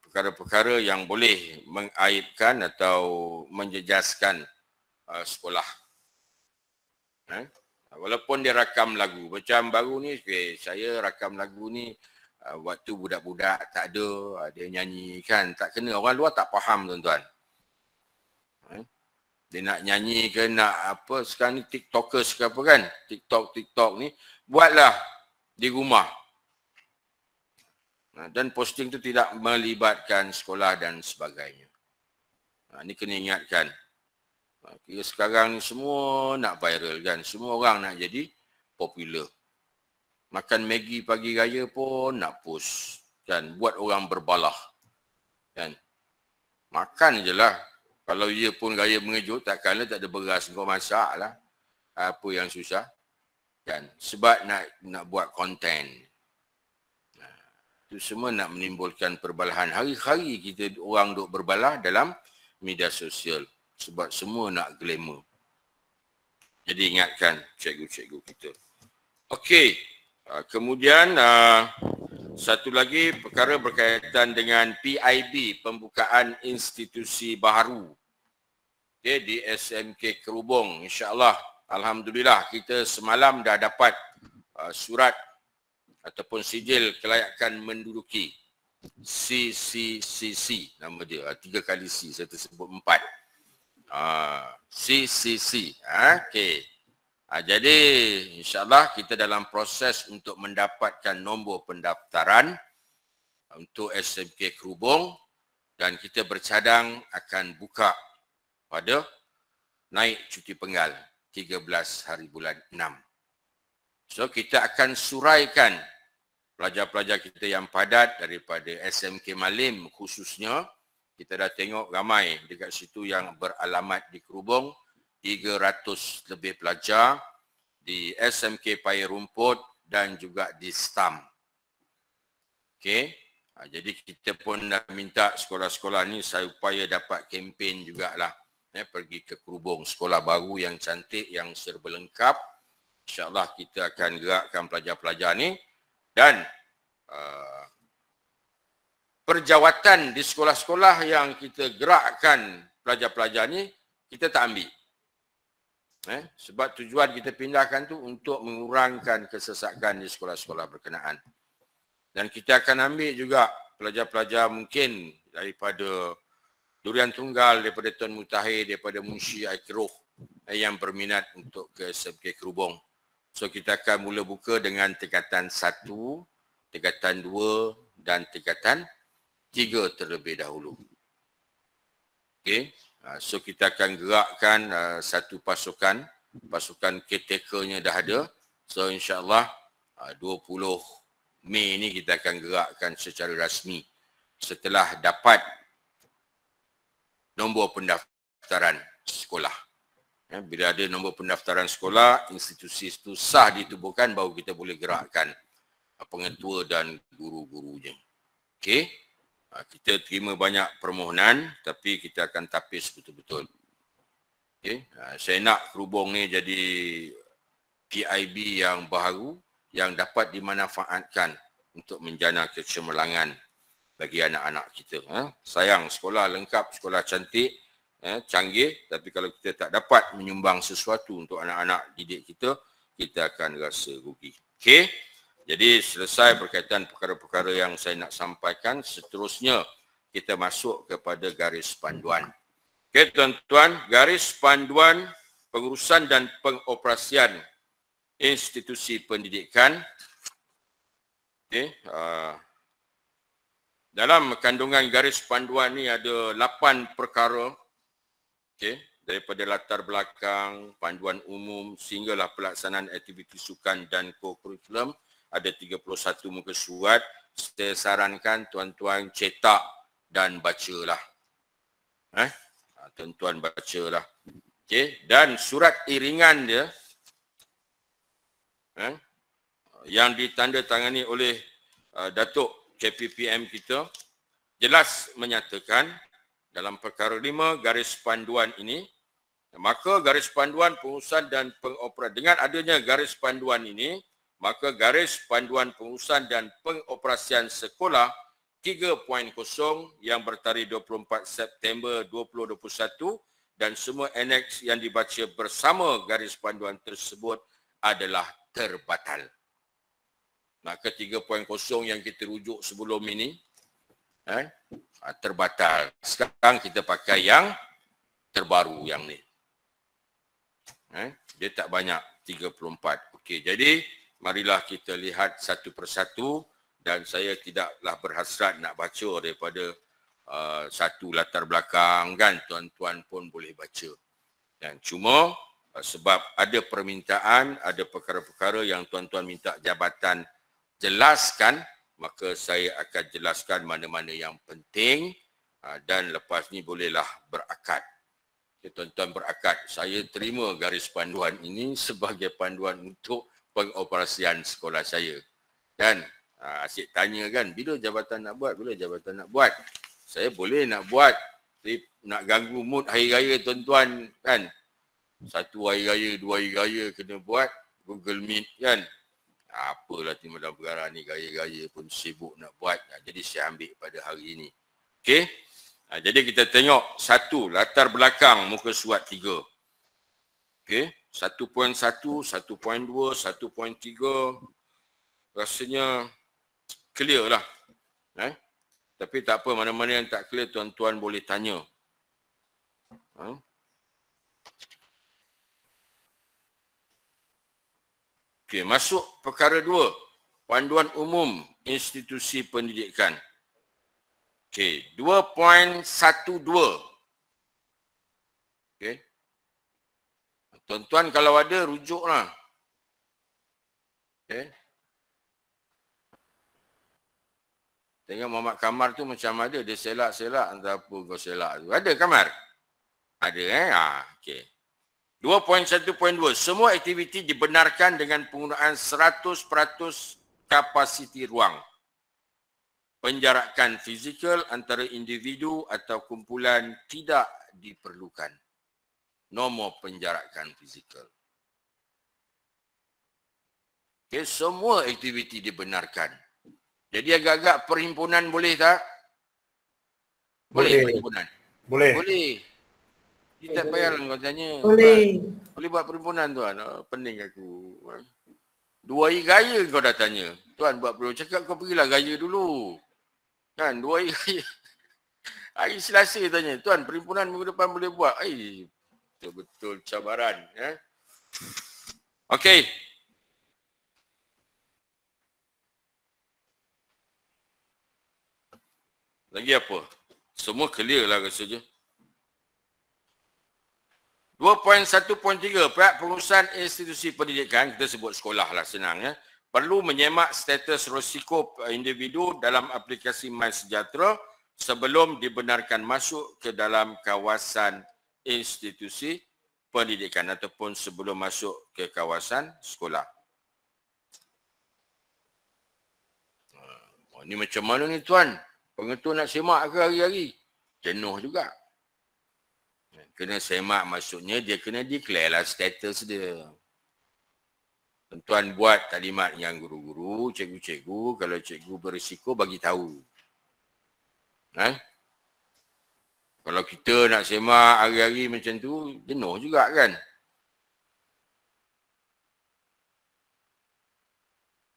perkara-perkara yang boleh mengaibkan atau menjejaskan sekolah. Walaupun dia rakam lagu. Macam baru ni, saya rakam lagu ni waktu budak-budak tak ada, dia nyanyi kan. Tak kena, orang luar tak faham tuan-tuan. Dia nak nyanyi ke nak apa, sekarang ni tiktokers ke apa kan. TikTok ni, buatlah di rumah. Dan posting tu tidak melibatkan sekolah dan sebagainya. Ini kena ingatkan. Kira sekarang ni semua nak viral kan. Semua orang nak jadi popular. Makan Maggi pagi raya pun nak post. Kan? Buat orang berbalah. Kan? Makan je lah. Kalau ia pun gaya mengejut, takkanlah tak ada beras kau masak lah. Apa yang susah? Kan? Sebab nak buat konten. Itu semua nak menimbulkan perbalahan. Hari-hari kita orang duk berbalah dalam media sosial. Sebab semua nak glamour. Jadi ingatkan cikgu-cikgu kita. Okey. Kemudian satu lagi perkara berkaitan dengan PIB, pembukaan institusi baru. Okay, di SMK Kerubong. InsyaAllah, alhamdulillah kita semalam dah dapat surat ataupun sijil kelayakan menduduki CCCC nama dia. 3 kali C, saya tersebut 4. CCC. Okey. Jadi insyaAllah kita dalam proses untuk mendapatkan nombor pendaftaran untuk SMK Kerubong dan kita bercadang akan buka pada naik cuti penggal 13 hari bulan 6. So kita akan suraikan pelajar-pelajar kita yang padat daripada SMK Malim khususnya. Kita dah tengok ramai dekat situ yang beralamat di Kerubong. 300 lebih pelajar di SMK Paya Rumput dan juga di STAM. Okey. Jadi kita pun dah minta sekolah-sekolah ni saya upaya dapat kempen jugalah. Pergi ke Kerubong, sekolah baru yang cantik, yang serba lengkap. InsyaAllah kita akan gerakkan pelajar-pelajar ni dan perjawatan di sekolah-sekolah yang kita gerakkan pelajar-pelajar ni kita tak ambil. Sebab tujuan kita pindahkan tu untuk mengurangkan kesesakan di sekolah-sekolah berkenaan. Dan kita akan ambil juga pelajar-pelajar mungkin daripada Durian Tunggal, daripada Tuan Mutahir, daripada Munshi Aikiroh yang berminat untuk ke SMK Kerubong. So kita akan mula buka dengan tingkatan 1, tingkatan 2 dan tingkatan 3 terlebih dahulu. Okey. So kita akan gerakkan satu pasukan caretaker-nya dah ada. So insyaAllah 20 Mei ni kita akan gerakkan secara rasmi setelah dapat nombor pendaftaran sekolah. Bila ada nombor pendaftaran sekolah, institusi itu sah ditubuhkan, baru kita boleh gerakkan pengetua dan guru-gurunya. Okey. Kita terima banyak permohonan tapi kita akan tapis betul-betul. Okay. Saya nak Kerubong ni jadi PIB yang baru yang dapat dimanfaatkan untuk menjana kecemerlangan bagi anak-anak kita. Sayang sekolah lengkap, sekolah cantik, canggih, tapi kalau kita tak dapat menyumbang sesuatu untuk anak-anak didik kita, kita akan rasa rugi. Okey. Jadi selesai berkaitan perkara-perkara yang saya nak sampaikan. Seterusnya kita masuk kepada garis panduan. Okey tuan-tuan, garis panduan pengurusan dan pengoperasian institusi pendidikan. Okey, dalam kandungan garis panduan ni ada 8 perkara. Okey, daripada latar belakang, panduan umum sehinggalah pelaksanaan aktiviti sukan dan co-curriculum. Ada 31 muka surat. Saya sarankan tuan-tuan cetak dan bacalah. Tuan-tuan bacalah. Okey, dan surat iringan dia yang ditandatangani oleh Datuk KPPM kita jelas menyatakan dalam perkara 5 garis panduan ini, maka garis panduan pengurusan dan pengoperasian, dengan adanya garis panduan ini, maka garis panduan pengurusan dan pengoperasian sekolah 3.0 yang bertarikh 24 September 2021 dan semua annex yang dibaca bersama garis panduan tersebut adalah terbatal. Maka 3.0 yang kita rujuk sebelum ini terbatal. Sekarang kita pakai yang terbaru yang ni. Dia tak banyak, 34. Okey, jadi marilah kita lihat satu persatu dan saya tidaklah berhasrat nak baca daripada satu latar belakang kan, tuan-tuan pun boleh baca. Dan cuma sebab ada permintaan, ada perkara-perkara yang tuan-tuan minta jabatan jelaskan, maka saya akan jelaskan mana-mana yang penting dan lepas ni bolehlah berakad Tuan-tuan berakad, saya terima garis panduan ini sebagai panduan untuk pengoperasian sekolah saya. Dan asyik tanya kan, bila jabatan nak buat, bila jabatan nak buat. Saya boleh nak buat, tapi nak ganggu mood hari raya tuan-tuan kan. Satu hari raya, dua hari raya kena buat Google Meet kan. Apalah Timbalan Perkara ni, raya-raya pun sibuk nak buat. Jadi saya ambil pada hari ini. Okey. Jadi kita tengok satu, latar belakang muka surat 3. Okey. 1.1, 1.2, 1.3. Rasanya clear lah. Tapi tak apa, mana-mana yang tak clear tuan-tuan boleh tanya. Okey, masuk perkara 2. Panduan umum institusi pendidikan. Okey, 2.12. Okey. Tuan-tuan kalau ada rujuklah. Okey. Tengok Muhammad Kamar tu macam ada, dia selak-selak entah apa kau selak tu. Ada Kamar? Ada okey. 2.1.2. Semua aktiviti dibenarkan dengan penggunaan 100% kapasiti ruang. Penjarakan fizikal antara individu atau kumpulan tidak diperlukan. Nombor penjarakan fizikal. Okay, semua aktiviti dibenarkan. Jadi agak-agak perhimpunan boleh tak? Boleh perhimpunan? Boleh. Boleh. Dia tak payahlah kau tanya. Boleh. Boleh buat perhimpunan tuan. Pening aku. 2 hari gaya kau dah tanya. Tuan buat perlu cakap kau pergilah gaya dulu. Kan 2 hari gaya. Hari Selasa tanya. Tuan perhimpunan minggu depan boleh buat. Betul-betul cabaran. Okey. Lagi apa? Semua clear lah rasanya. 2.1.3. Pihak pengurusan institusi pendidikan, kita sebut sekolah lah senang perlu menyemak status risiko individu dalam aplikasi MySejahtera sebelum dibenarkan masuk ke dalam kawasan institusi pendidikan ataupun sebelum masuk ke kawasan sekolah. Ini macam mana ni tuan? Pengetua nak semak ke hari-hari? Jenuh juga. Kena semak maksudnya dia kena declare lah status dia. Tuan buat taklimat yang guru-guru, cikgu-cikgu, kalau cikgu berisiko bagi tahu. Kalau kita nak semak hari-hari macam tu, jenuh juga kan.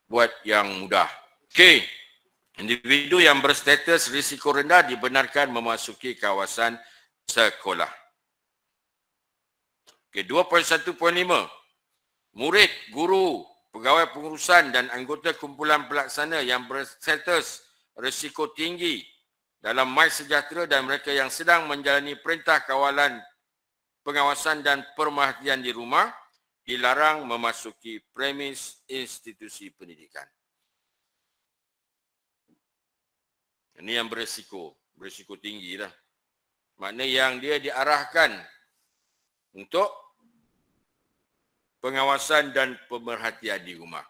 Buat yang mudah. Okey. Individu yang berstatus risiko rendah dibenarkan memasuki kawasan sekolah. Okey, 2.1.5. Murid, guru, pegawai pengurusan dan anggota kumpulan pelaksana yang berstatus risiko tinggi dalam MySejahtera dan mereka yang sedang menjalani perintah kawalan, pengawasan dan pemerhatian di rumah dilarang memasuki premis institusi pendidikan. Ini yang berisiko tinggi lah. Makna yang dia diarahkan untuk pengawasan dan pemerhatian di rumah.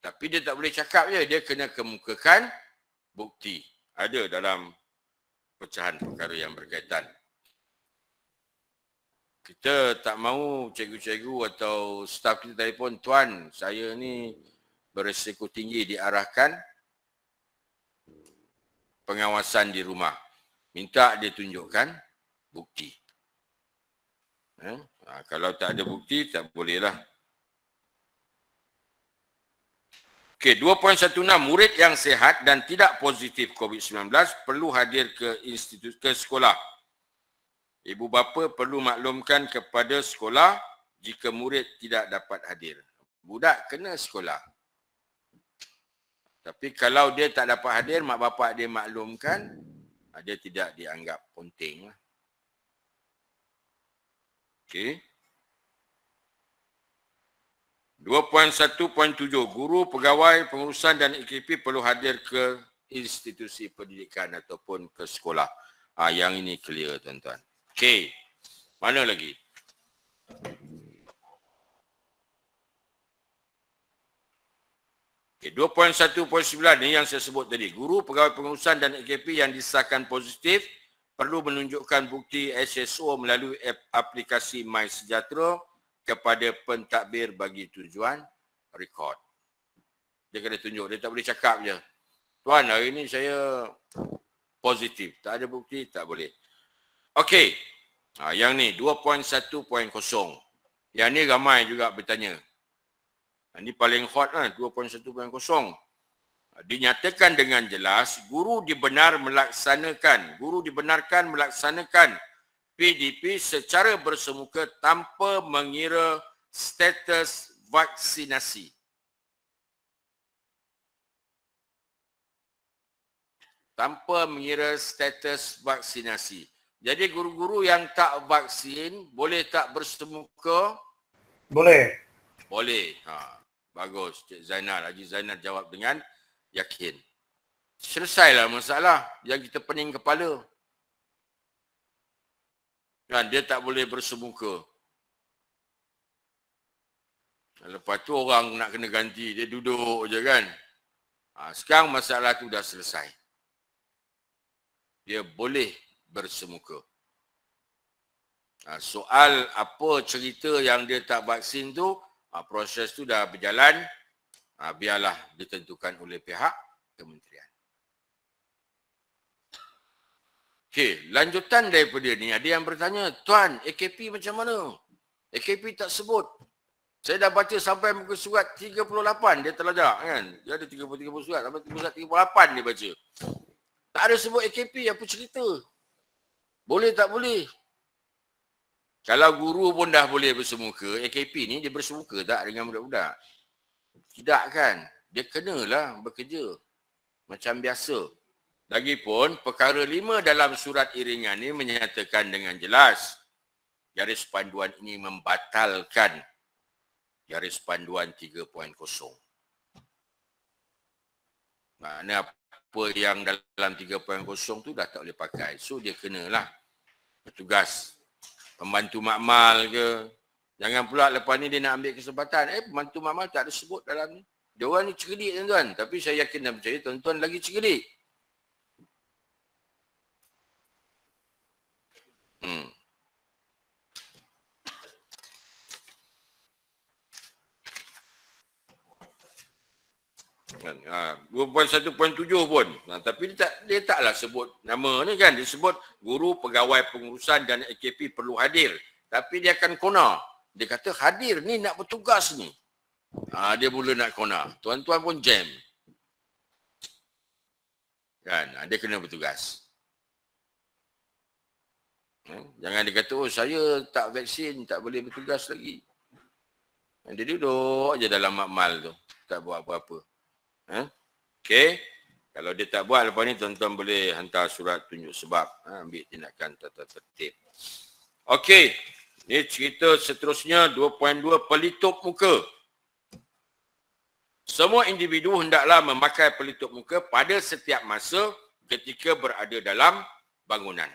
Tapi dia tak boleh cakap je, dia kena kemukakan bukti. Ada dalam pecahan perkara yang berkaitan. Kita tak mahu cikgu-cikgu atau staf kita telefon, tuan, saya ni berisiko tinggi diarahkan pengawasan di rumah. Minta dia tunjukkan bukti. Kalau tak ada bukti, tak bolehlah. Okey, 2.16. Murid yang sihat dan tidak positif COVID-19 perlu hadir ke institusi ke sekolah. Ibu bapa perlu maklumkan kepada sekolah jika murid tidak dapat hadir. Budak kena sekolah. Tapi kalau dia tak dapat hadir, mak bapak dia maklumkan, dia tidak dianggap penting. Okey. 2.1.7. Guru, pegawai, pengurusan dan aktiviti perlu hadir ke institusi pendidikan ataupun ke sekolah. Yang ini clear tuan-tuan. Okey. Mana lagi? Okay, 2.1.9 ni yang saya sebut tadi. Guru, pegawai pengurusan dan AKP yang disahkan positif perlu menunjukkan bukti SSO melalui aplikasi MySejahtera kepada pentadbir bagi tujuan rekod. Dia kena tunjuk, dia tak boleh cakap je. Tuan, hari ni saya positif. Tak ada bukti, tak boleh. Okey. Yang ni 2.1.0. Yang ni ramai juga bertanya. Ini paling hot kan, 2.1.0. Dinyatakan dengan jelas, guru dibenarkan melaksanakan PDP secara bersemuka tanpa mengira status vaksinasi. Tanpa mengira status vaksinasi. Jadi guru-guru yang tak vaksin, boleh tak bersemuka? Boleh. Boleh. Bagus. Cik Zainal, Haji Zainal jawab dengan yakin. Selesailah masalah yang kita pening kepala. Kan, dia tak boleh bersemuka. Lepas tu orang nak kena ganti, dia duduk je kan. Sekarang masalah tu dah selesai. Dia boleh bersemuka. Soal apa cerita yang dia tak vaksin tu, proses tu dah berjalan, biarlah ditentukan oleh pihak kementerian. Okey, lanjutan daripada ni, ada yang bertanya, Tuan, AKP macam mana? AKP tak sebut. Saya dah baca sampai muka surat 38, dia terlajak kan. Dia ada 30 surat, sampai surat 38 dia baca. Tak ada sebut AKP, apa cerita? Boleh tak boleh? Kalau guru pun dah boleh bersemuka, AKP ni dia bersemuka tak dengan budak-budak? Tidak kan? Dia kenalah bekerja. Macam biasa. Lagipun, perkara 5 dalam surat iringan ni menyatakan dengan jelas, garis panduan ini membatalkan garis panduan 3.0. Maknanya apa yang dalam 3.0 tu dah tak boleh pakai. So, dia kenalah bertugas. Pembantu makmal ke. Jangan pula lepas ni dia nak ambil kesempatan. Pembantu makmal tak ada sebut dalam ni. Dia orang ni cerdik tuan-tuan. Tapi saya yakin dan percaya tuan-tuan lagi cerdik. Kan? 2.1.7 pun. Tapi dia taklah sebut nama ni kan. Dia sebut guru, pegawai pengurusan dan AKP perlu hadir. Tapi dia akan kona. Dia kata hadir ni nak bertugas ni. Dia mula nak kona. Tuan-tuan pun jam. Kan? Dia kena bertugas. Jangan dia kata, oh saya tak vaksin, tak boleh bertugas lagi. Dia duduk je dalam makmal tu. Tak buat apa-apa. Okey. Kalau dia tak buat lepas ni, tuan-tuan boleh hantar surat tunjuk sebab. Ambil tindakan tata tertib. Okey. Ni cerita seterusnya 2.2 pelitup muka. Semua individu hendaklah memakai pelitup muka pada setiap masa ketika berada dalam bangunan.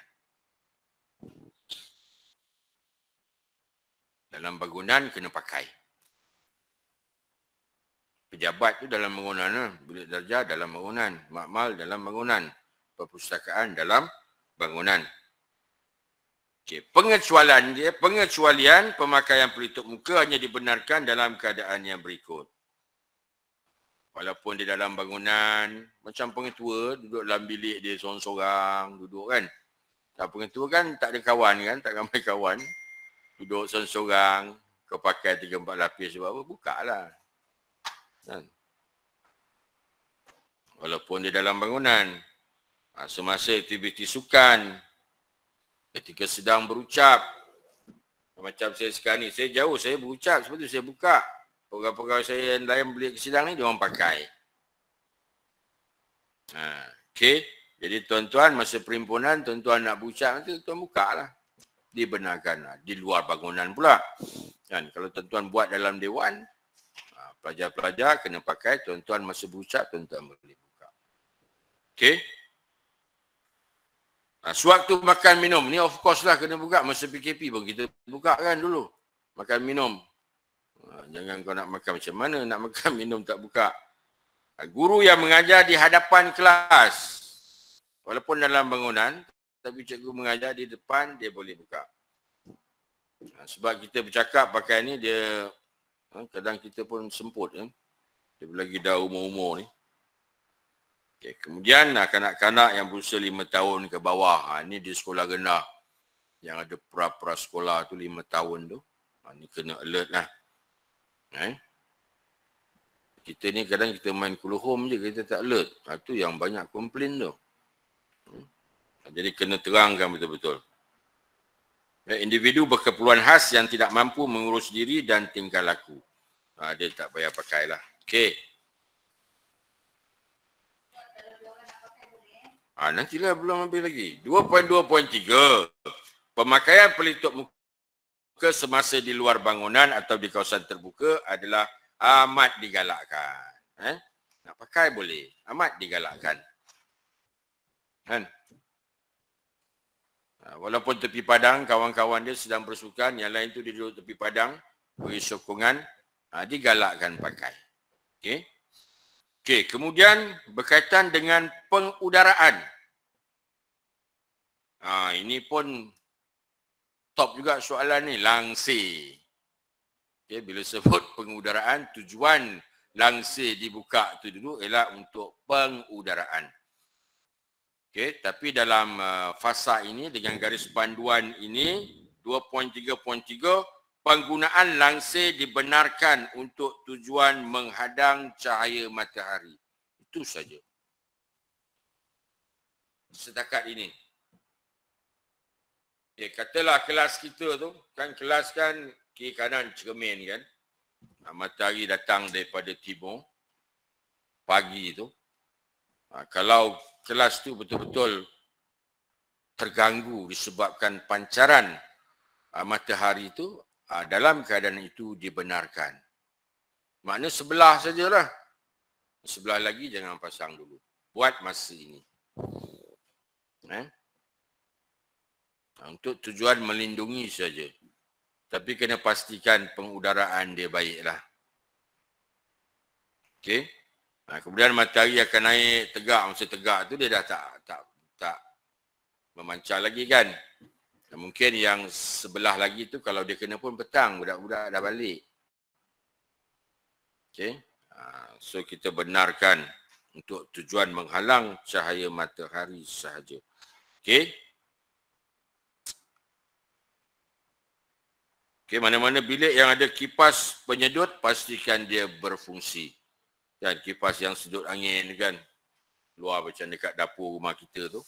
Dalam bangunan kena pakai. Pejabat tu dalam bangunan, bilik darjah dalam bangunan, makmal dalam bangunan, perpustakaan dalam bangunan. Okay. Pengecualian pemakaian pelitup muka hanya dibenarkan dalam keadaan yang berikut. Walaupun dia dalam bangunan, macam pengetua duduk dalam bilik dia seorang-seorang, duduk kan. Pengetua kan tak ada kawan kan, tak ramai kawan. Duduk seorang-seorang, kau pakai 3-4 lapis sebab apa, buka lah. Kan? Walaupun dia dalam bangunan, semasa aktiviti sukan, ketika sedang berucap, macam saya sekarang ni, saya jauh, saya berucap, sebab tu saya buka. Pegawai-pegawai saya yang lain beli ke sidang ni, dia orang pakai. Okey, jadi tuan-tuan, masa perhimpunan, tuan-tuan nak berucap, nanti tuan buka lah. Dibenarkan di luar bangunan pula. Kan? Kalau tuan-tuan buat dalam dewan, pelajar-pelajar kena pakai, tuan-tuan masa berucap, tuan-tuan boleh buka. Okey. Sewaktu makan minum, ni of course lah kena buka. Masa PKP pun kita buka kan dulu. Makan minum. Jangan kau nak makan macam mana, nak makan minum tak buka. Guru yang mengajar di hadapan kelas, walaupun dalam bangunan, tapi cikgu mengajar di depan, dia boleh buka. Sebab kita bercakap pakai ni, dia kadang kita pun semput. Dia lagi dah umur-umur ni. Okay. Kemudian kanak-kanak yang berusia 5 tahun ke bawah, ni di sekolah rendah. Yang ada pra-pra sekolah tu 5 tahun tu. Ni kena alert lah. Kita ni kadang kita main kuluhum je, kita tak alert. Itu yang banyak komplain tu. Jadi kena terangkan betul-betul. Individu berkeperluan khas yang tidak mampu mengurus diri dan tingkah laku. Dia tak payah pakailah. Okey. Nantilah belum habis lagi. 2.2.3. Pemakaian pelitup muka semasa di luar bangunan atau di kawasan terbuka adalah amat digalakkan. Nak pakai boleh. Amat digalakkan. Kan? Walaupun tepi padang, kawan-kawan dia sedang bersukan, yang lain tu dia duduk tepi padang, beri sokongan, digalakkan pakai. Okey. Okey, kemudian berkaitan dengan pengudaraan. Ini pun top juga soalan ni, langsir. Okay, bila sebut pengudaraan, tujuan langsir dibuka tu dulu ialah untuk pengudaraan. Okay, tapi dalam fasa ini dengan garis panduan ini 2.3.3, penggunaan langsir dibenarkan untuk tujuan menghadang cahaya matahari. Itu saja. Setakat ini. Okay, katalah kelas kita tu, kan kelas kan kiri kanan cermin kan. Matahari datang daripada timur pagi tu. Kalau kelas tu betul-betul terganggu disebabkan pancaran matahari tu, dalam keadaan itu dibenarkan. Maknanya sebelah sajalah. Sebelah lagi jangan pasang dulu. Buat masa ini. Untuk tujuan melindungi saja. Tapi kena pastikan pengudaraan dia baiklah. Okey. Kemudian matahari akan naik tegak. Masa tegak tu dia dah tak memancar lagi kan. Mungkin yang sebelah lagi tu kalau dia kena pun petang, budak-budak dah balik. Okey. So kita benarkan untuk tujuan menghalang cahaya matahari sahaja. Okey. Okey, mana-mana bilik yang ada kipas penyedut, pastikan dia berfungsi. Dan kipas yang sedut angin kan, luar macam dekat dapur rumah kita tu,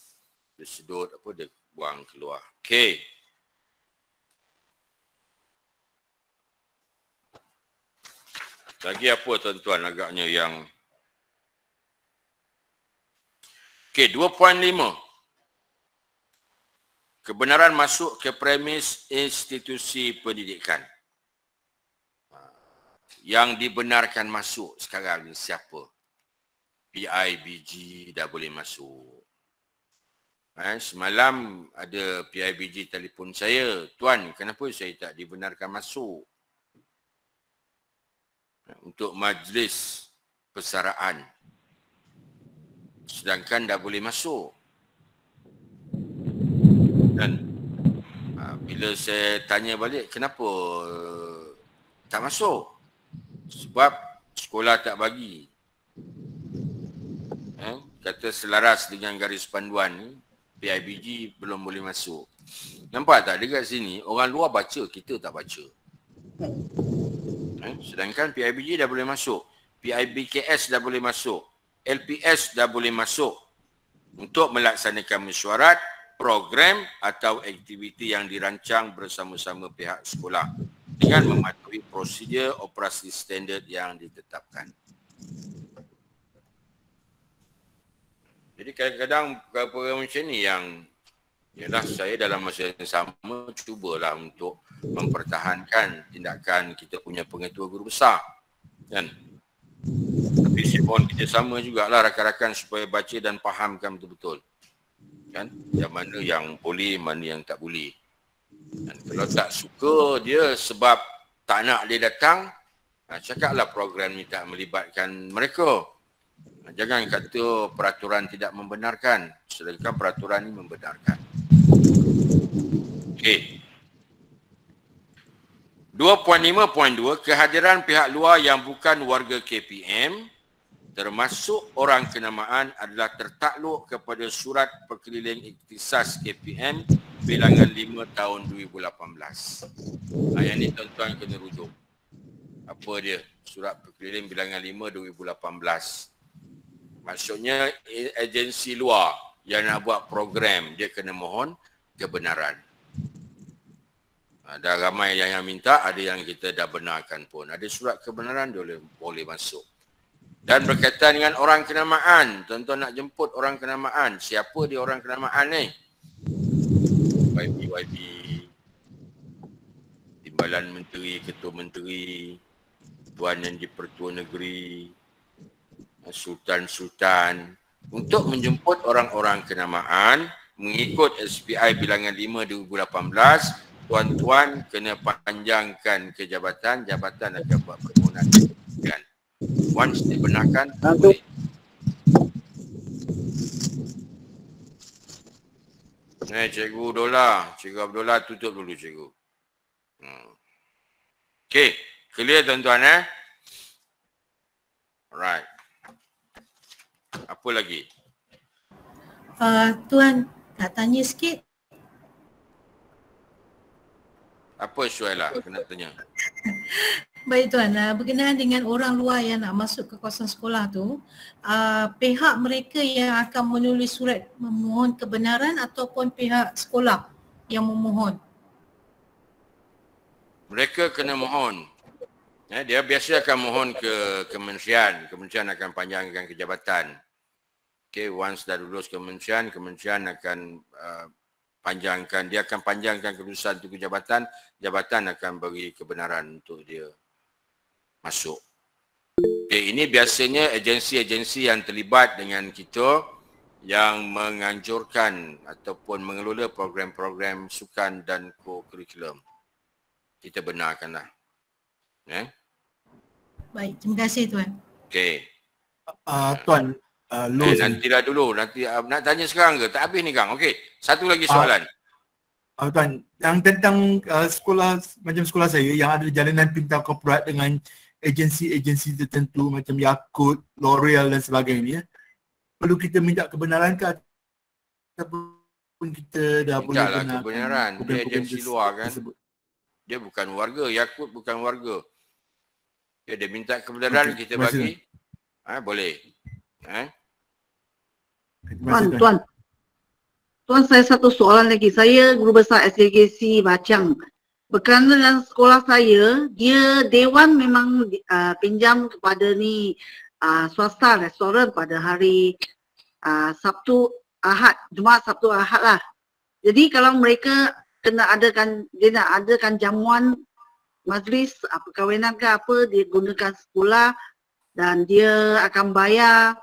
dia sedut apa, dia buang keluar. Okey. Lagi apa tuan-tuan agaknya yang... Okey, 2.5. Kebenaran masuk ke premis institusi pendidikan. Yang dibenarkan masuk sekarang ni siapa? PIBG dah boleh masuk. Semalam ada PIBG telefon saya, tuan, kenapa saya tak dibenarkan masuk? Untuk majlis persaraan. Sedangkan dah boleh masuk. Dan bila saya tanya balik, kenapa tak masuk? Sebab sekolah tak bagi. Kata selaras dengan garis panduan ni, PIBG belum boleh masuk. Nampak tak dekat sini, orang luar baca, kita tak baca. Sedangkan PIBG dah boleh masuk. PIBKS dah boleh masuk. LPS dah boleh masuk. Untuk melaksanakan mesyuarat, program atau aktiviti yang dirancang bersama-sama pihak sekolah dengan mematuhi prosedur operasi standard yang ditetapkan. Jadi kadang-kadang perkara macam ni yang ialah saya dalam masa yang sama cubalah untuk mempertahankan tindakan kita punya pengetua guru besar. Kan? Tapi mohon kita sama jugalah rakan-rakan supaya baca dan fahamkan betul-betul. Kan? Yang mana yang boleh, mana yang tak boleh. Dan kalau tak suka dia sebab tak nak dia datang, cakaplah program ni tak melibatkan mereka. Jangan kata peraturan tidak membenarkan, sedangkan peraturan ni membenarkan. Okey. 2.5.2, kehadiran pihak luar yang bukan warga KPM termasuk orang kenamaan adalah tertakluk kepada Surat Perkeliling Ikhtisas KPM bilangan 5 tahun 2018. Yang ni tuan-tuan kena rujuk. Apa dia? Surat Perkeliling bilangan 5 2018. Maksudnya agensi luar yang nak buat program, dia kena mohon kebenaran. Ada ramai yang minta, ada yang kita dah benarkan pun. Ada surat kebenaran, dia boleh masuk. Dan berkaitan dengan orang kenamaan, tuan-tuan nak jemput orang kenamaan. Siapa dia orang kenamaan ni? YB, Timbalan Menteri, Ketua Menteri, Tuan Yang di-Pertua Negeri, Sultan-Sultan, untuk menjemput orang-orang kenamaan mengikut SPI bilangan 5 2018, tuan-tuan kena panjangkan ke jabatan akan buat permohonan. Once dibenarkan, boleh. Cikgu Abdullah tutup dulu cikgu. Okey, clear tuan-tuan Alright. Apa lagi? Tuan, nak tanya sikit. Apa Syuela kena tanya? Baik Tuan, berkenaan dengan orang luar yang nak masuk ke kawasan sekolah tu, pihak mereka yang akan menulis surat memohon kebenaran ataupun pihak sekolah yang memohon? Mereka kena mohon. Dia biasa akan mohon ke kementerian. Kementerian akan panjangkan ke jabatan. Okay, once dah lulus kementerian akan panjangkan. Dia akan panjangkan keputusan itu ke jabatan. Jabatan akan beri kebenaran untuk dia masuk. Okay, ini biasanya agensi-agensi yang terlibat dengan kita yang menganjurkan ataupun mengelola program-program sukan dan co-curriculum. Kita benarkanlah. Baik, terima kasih Tuan. Okey. Tuan, nantilah dulu. Nanti nak tanya sekarang ke? Tak habis ni Kang. Okey. Satu lagi soalan. Tuan, yang tentang sekolah, macam sekolah saya yang ada jalanan pintar korporat dengan agensi-agensi tertentu macam Yakult, L'Oreal dan sebagainya, perlu kita minta kebenaran ke ataupun kita dah boleh benarkan kebenaran. Dia agensi luar kan. Tersebut. Dia bukan warga. Yakult bukan warga. Dia minta kebenaran, kita bagi. Boleh. Tuan, saya satu soalan lagi. Saya guru besar SAGC Bacang. Berkenaan dengan sekolah saya, dia dewan memang pinjam kepada ni swasta restoran pada hari Sabtu, Ahad, Jumaat, Sabtu, Ahad lah. Jadi kalau mereka kena adakan, dia nak adakan jamuan majlis perkahwinan ke apa, dia gunakan sekolah dan dia akan bayar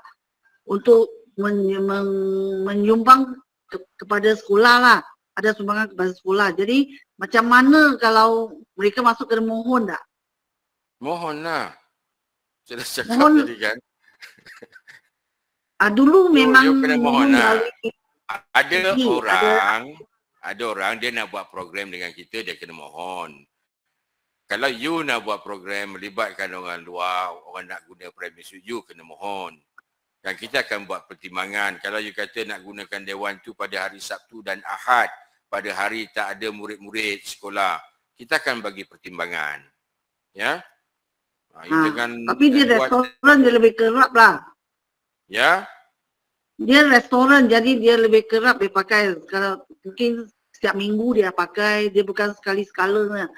untuk menyumbang kepada sekolah lah. Ada sumbangan kepada sekolah. Jadi macam mana kalau mereka masuk kena mohon tak? Mohon lah. Saya dah cakap tadi kan. Dulu memang kena mohon lah. Ada orang dia nak buat program dengan kita, dia kena mohon. Kalau you nak buat program melibatkan orang luar, orang nak guna premis you kena mohon. Dan kita akan buat pertimbangan. Kalau you kata nak gunakan dewan tu pada hari Sabtu dan Ahad, pada hari tak ada murid-murid sekolah, kita akan bagi pertimbangan. Ya? Tapi dia restoran, dia lebih kerap lah. Ya? Dia restoran, jadi dia lebih kerap dia pakai. Kalau mungkin setiap minggu dia pakai, dia bukan sekali-sekala.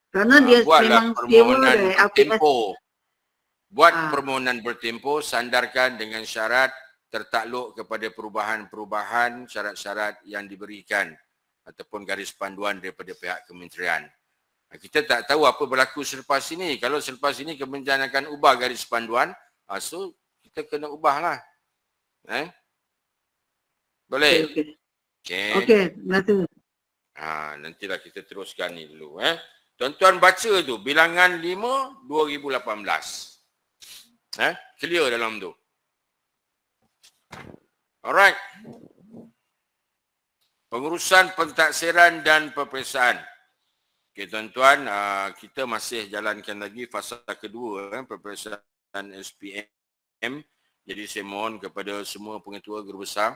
Kerana dia memang sewa dari LPS. Buat permohonan bertempo, sandarkan dengan syarat tertakluk kepada perubahan-perubahan syarat-syarat yang diberikan ataupun garis panduan daripada pihak kementerian. Kita tak tahu apa berlaku selepas ini. Kalau selepas ini kementerian akan ubah garis panduan, so kita kena ubahlah. Boleh? Okey. Okey, terima kasih. Nantilah kita teruskan ni dulu. Tuan-tuan baca tu, bilangan 5, 2018. Clear dalam tu. Alright. Pengurusan pentaksiran dan peperiksaan. Okey tuan-tuan, kita masih jalankan lagi fasa kedua peperiksaan SPM. Jadi saya mohon kepada semua pengetua guru besar,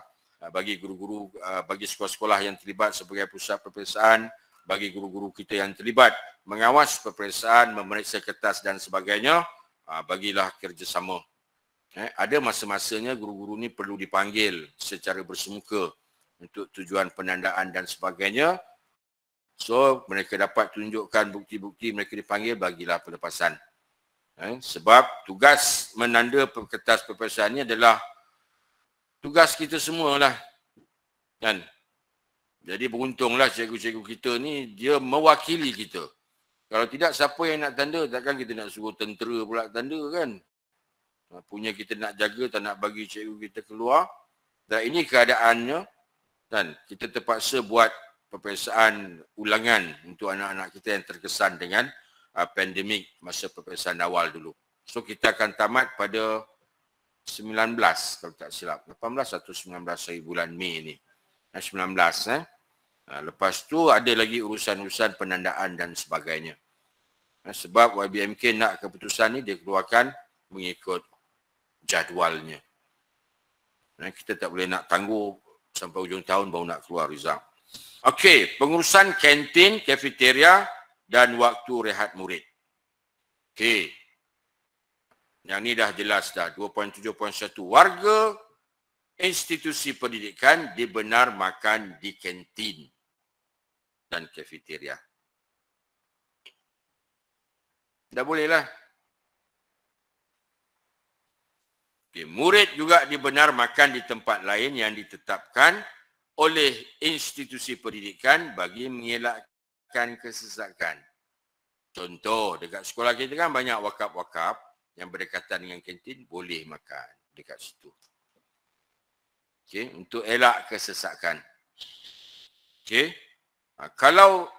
bagi guru-guru, bagi sekolah-sekolah yang terlibat sebagai pusat peperiksaan, bagi guru-guru kita yang terlibat mengawas peperiksaan, memeriksa kertas dan sebagainya, bagilah kerjasama. Ada masa-masanya guru-guru ni perlu dipanggil secara bersemuka untuk tujuan penandaan dan sebagainya. So, mereka dapat tunjukkan bukti-bukti, mereka dipanggil, bagilah pelepasan. Sebab tugas menanda kertas peperiksaan ni adalah tugas kita semualah. Kan? Jadi beruntunglah cikgu-cikgu kita ni, dia mewakili kita. Kalau tidak, siapa yang nak tanda? Takkan kita nak suruh tentera pula tanda kan? Punya kita nak jaga, tak nak bagi cikgu kita keluar. Dan ini keadaannya. Dan kita terpaksa buat peperiksaan ulangan untuk anak-anak kita yang terkesan dengan pandemik masa peperiksaan awal dulu. So kita akan tamat pada 19 kalau tak silap. 18 atau 19 hari bulan Mei ni. 19 lepas tu ada lagi urusan-urusan penandaan dan sebagainya. Sebab YBMK nak keputusan ni dia keluarkan mengikut jadualnya. Kita tak boleh nak tangguh sampai ujung tahun baru nak keluar result. Okey, pengurusan kantin, kafeteria dan waktu rehat murid. Okey. Yang ni dah jelas dah. 2.7.1. Warga institusi pendidikan dibenar makan di kantin dan kafeteria. Dah boleh lah. Okay. Murid juga dibenar makan di tempat lain yang ditetapkan oleh institusi pendidikan bagi mengelakkan kesesakan. Contoh, dekat sekolah kita kan banyak wakaf-wakaf yang berdekatan dengan kantin, boleh makan dekat situ. Okay. Untuk elak kesesakan. Okay. Kalau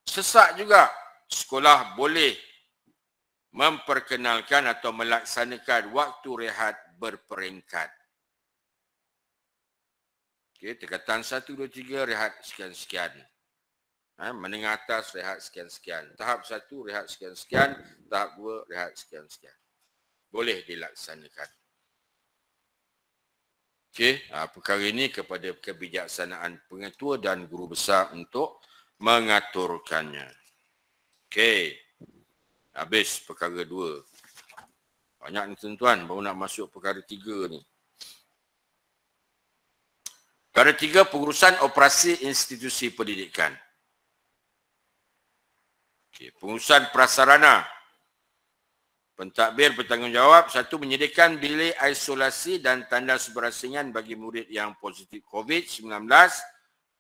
sesak juga, sekolah boleh memperkenalkan atau melaksanakan waktu rehat berperingkat. Okay, tingkatan 1, 2, 3 rehat sekian-sekian. Menengah atas rehat sekian-sekian. Tahap 1 rehat sekian-sekian. Tahap 2 rehat sekian-sekian. Boleh dilaksanakan. Okay, perkara ini kepada kebijaksanaan pengetua dan guru besar untuk mengaturkannya. Okay. Habis perkara 2. Banyak ni tuan-tuan, baru nak masuk perkara 3 ni. Perkara 3, pengurusan operasi institusi pendidikan. Okay. Pengurusan prasarana. Pentadbir bertanggungjawab, 1. Menyediakan bilik isolasi dan tandas berasingan bagi murid yang positif COVID-19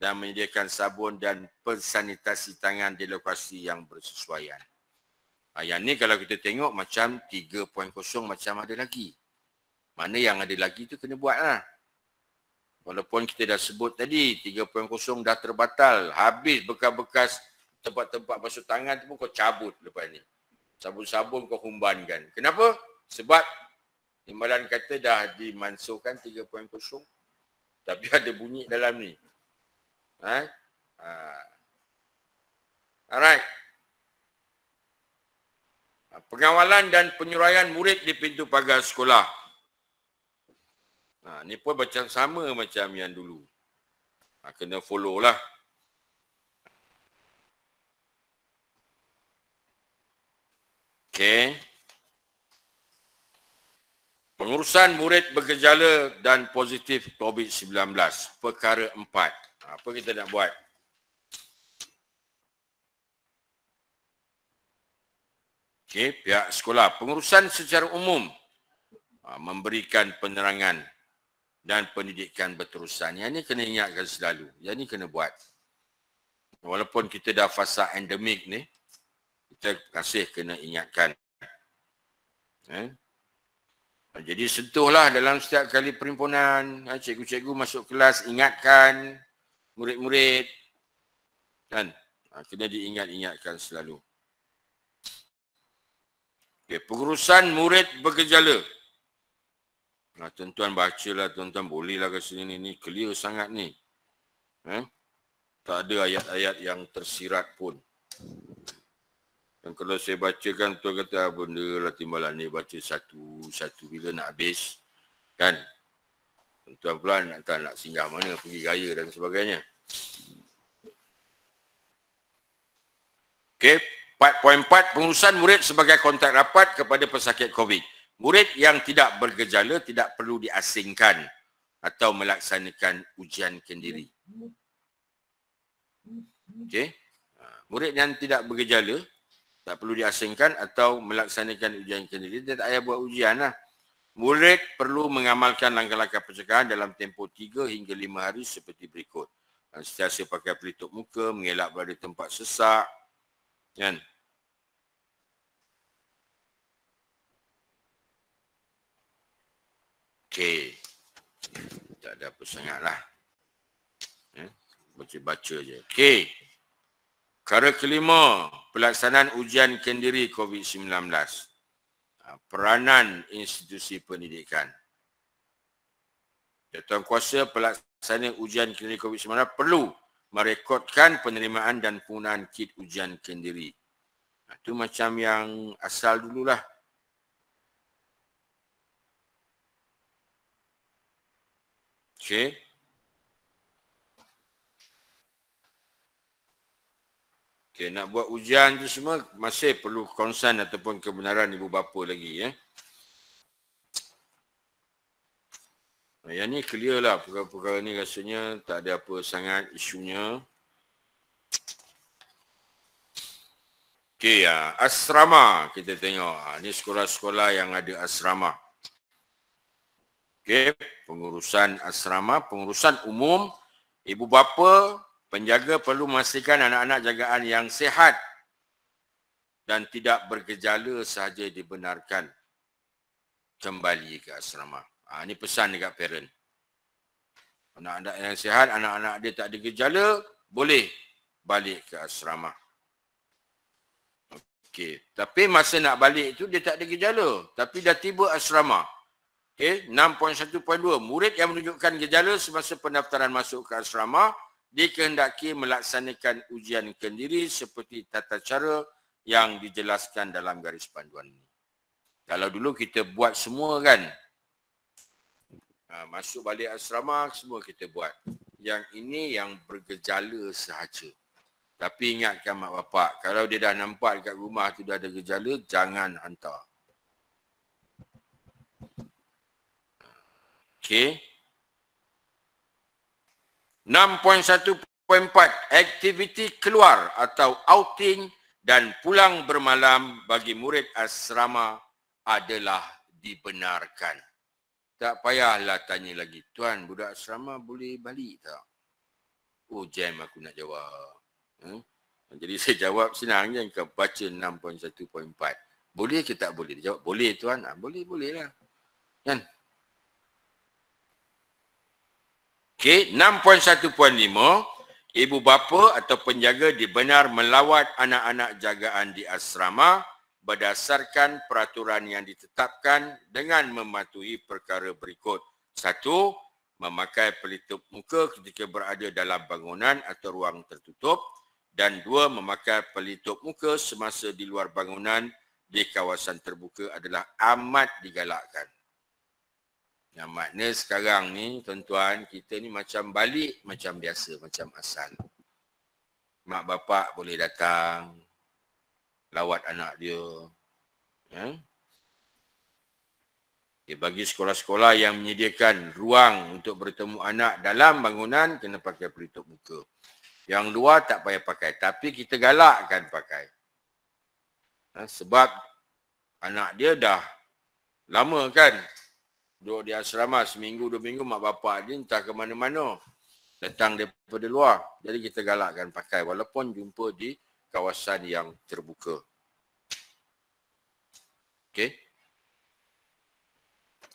dan menyediakan sabun dan pensanitasi tangan di lokasi yang bersesuaian. Yang ni kalau kita tengok macam 3.0 macam ada lagi. Mana yang ada lagi tu kena buat lah. Walaupun kita dah sebut tadi 3.0 dah terbatal. Habis bekas-bekas tempat-tempat basuh tangan tu pun kau cabut lepas ni. Sabun-sabun kau humbankan. Kenapa? Sebab timbalan kata dah dimansuhkan 3.0. Tapi ada bunyi dalam ni. Alright. Pengawalan dan penyuraian murid di pintu pagar sekolah. Ni pun macam sama macam yang dulu. Kena follow lah. Okey. Pengurusan murid bergejala dan positif COVID-19. Perkara 4. Apa kita nak buat? Okey, pihak sekolah. Pengurusan secara umum memberikan penerangan dan pendidikan berterusan. Yang ni kena ingatkan selalu. Yang ni kena buat. Walaupun kita dah fasa endemik ni, kita masih kena ingatkan. Jadi sentuhlah dalam setiap kali perhimpunan, cikgu-cikgu masuk kelas ingatkan murid-murid kan, kena diingat-ingatkan selalu. Okay, pengurusan murid bergejala. Tuan-tuan bacalah, tuan-tuan bolehlah ke sini ni clear sangat ni. Tak ada ayat-ayat yang tersirat pun. Dan kalau saya bacakan, tuan kata benda lah timbalan ni baca satu-satu bila nak habis. Kan? Tuan pula nak singgah mana, pergi gaya dan sebagainya. Okey, 4.4 pengurusan murid sebagai kontak rapat kepada pesakit COVID. Murid yang tidak bergejala tidak perlu diasingkan atau melaksanakan ujian kendiri. Okey. Murid yang tidak bergejala tak perlu diasingkan atau melaksanakan ujian kendiri. Dia tak payah buat ujian lah. Murid perlu mengamalkan langkah-langkah pencegahan dalam tempoh 3 hingga 5 hari seperti berikut. Sentiasa pakai pelitup muka, mengelak berada tempat sesak. Kan? Okey. Tak ada apa sangat lah. Baca-baca je. Okey. Perkara kelima, pelaksanaan ujian kendiri COVID-19. Peranan institusi pendidikan. Jawatankuasa pelaksana ujian kendiri COVID-19 perlu merekodkan penerimaan dan penggunaan kit ujian kendiri. Itu macam yang asal dululah. Okey. Okay, nak buat ujian tu semua masih perlu konsen ataupun kebenaran ibu bapa lagi. Yang ni clear lah, perkara-perkara ni rasanya tak ada apa sangat isunya. Okey, asrama kita tengok. Ni sekolah-sekolah yang ada asrama. Okey, pengurusan asrama, pengurusan umum, ibu bapa, penjaga perlu memastikan anak-anak jagaan yang sihat dan tidak bergejala sahaja dibenarkan kembali ke asrama. Ini pesan dekat parent. Anak-anak yang sihat, anak-anak dia tak ada gejala, boleh balik ke asrama. Okey, tapi masa nak balik itu dia tak ada gejala, tapi dah tiba asrama. Okey, 6.1.2, murid yang menunjukkan gejala semasa pendaftaran masuk ke asrama dikehendaki melaksanakan ujian kendiri seperti tata cara yang dijelaskan dalam garis panduan ini. Kalau dulu kita buat semua kan, masuk balik asrama semua kita buat. Yang ini yang bergejala sahaja. Tapi ingatkan mak bapak, kalau dia dah nampak dekat rumah tu dah ada gejala, jangan hantar. Okey. 6.1.4 aktiviti keluar atau outing dan pulang bermalam bagi murid asrama adalah dibenarkan. Tak payahlah tanya lagi, tuan budak asrama boleh balik tak? Oh jam aku nak jawab. Jadi saya jawab senang je, kau baca 6.1.4. Boleh ke tak boleh? Dia jawab boleh tuan. Boleh lah. Kan? Okey, 6.1.5, ibu bapa atau penjaga dibenar melawat anak-anak jagaan di asrama berdasarkan peraturan yang ditetapkan dengan mematuhi perkara berikut. 1. Memakai pelitup muka ketika berada dalam bangunan atau ruang tertutup. Dan 2. Memakai pelitup muka semasa di luar bangunan di kawasan terbuka adalah amat digalakkan. Yang makna sekarang ni, tuan-tuan, kita ni macam balik, macam biasa, macam asal. Mak bapak boleh datang, lawat anak dia. Bagi sekolah-sekolah yang menyediakan ruang untuk bertemu anak dalam bangunan, kena pakai pelitup muka. Yang luar tak payah pakai, tapi kita galakkan pakai. Sebab anak dia dah lama kan, duduk di asrama seminggu, 2 minggu, mak bapak dia entah ke mana-mana. Datang daripada luar. Jadi kita galakkan pakai walaupun jumpa di kawasan yang terbuka. Okey.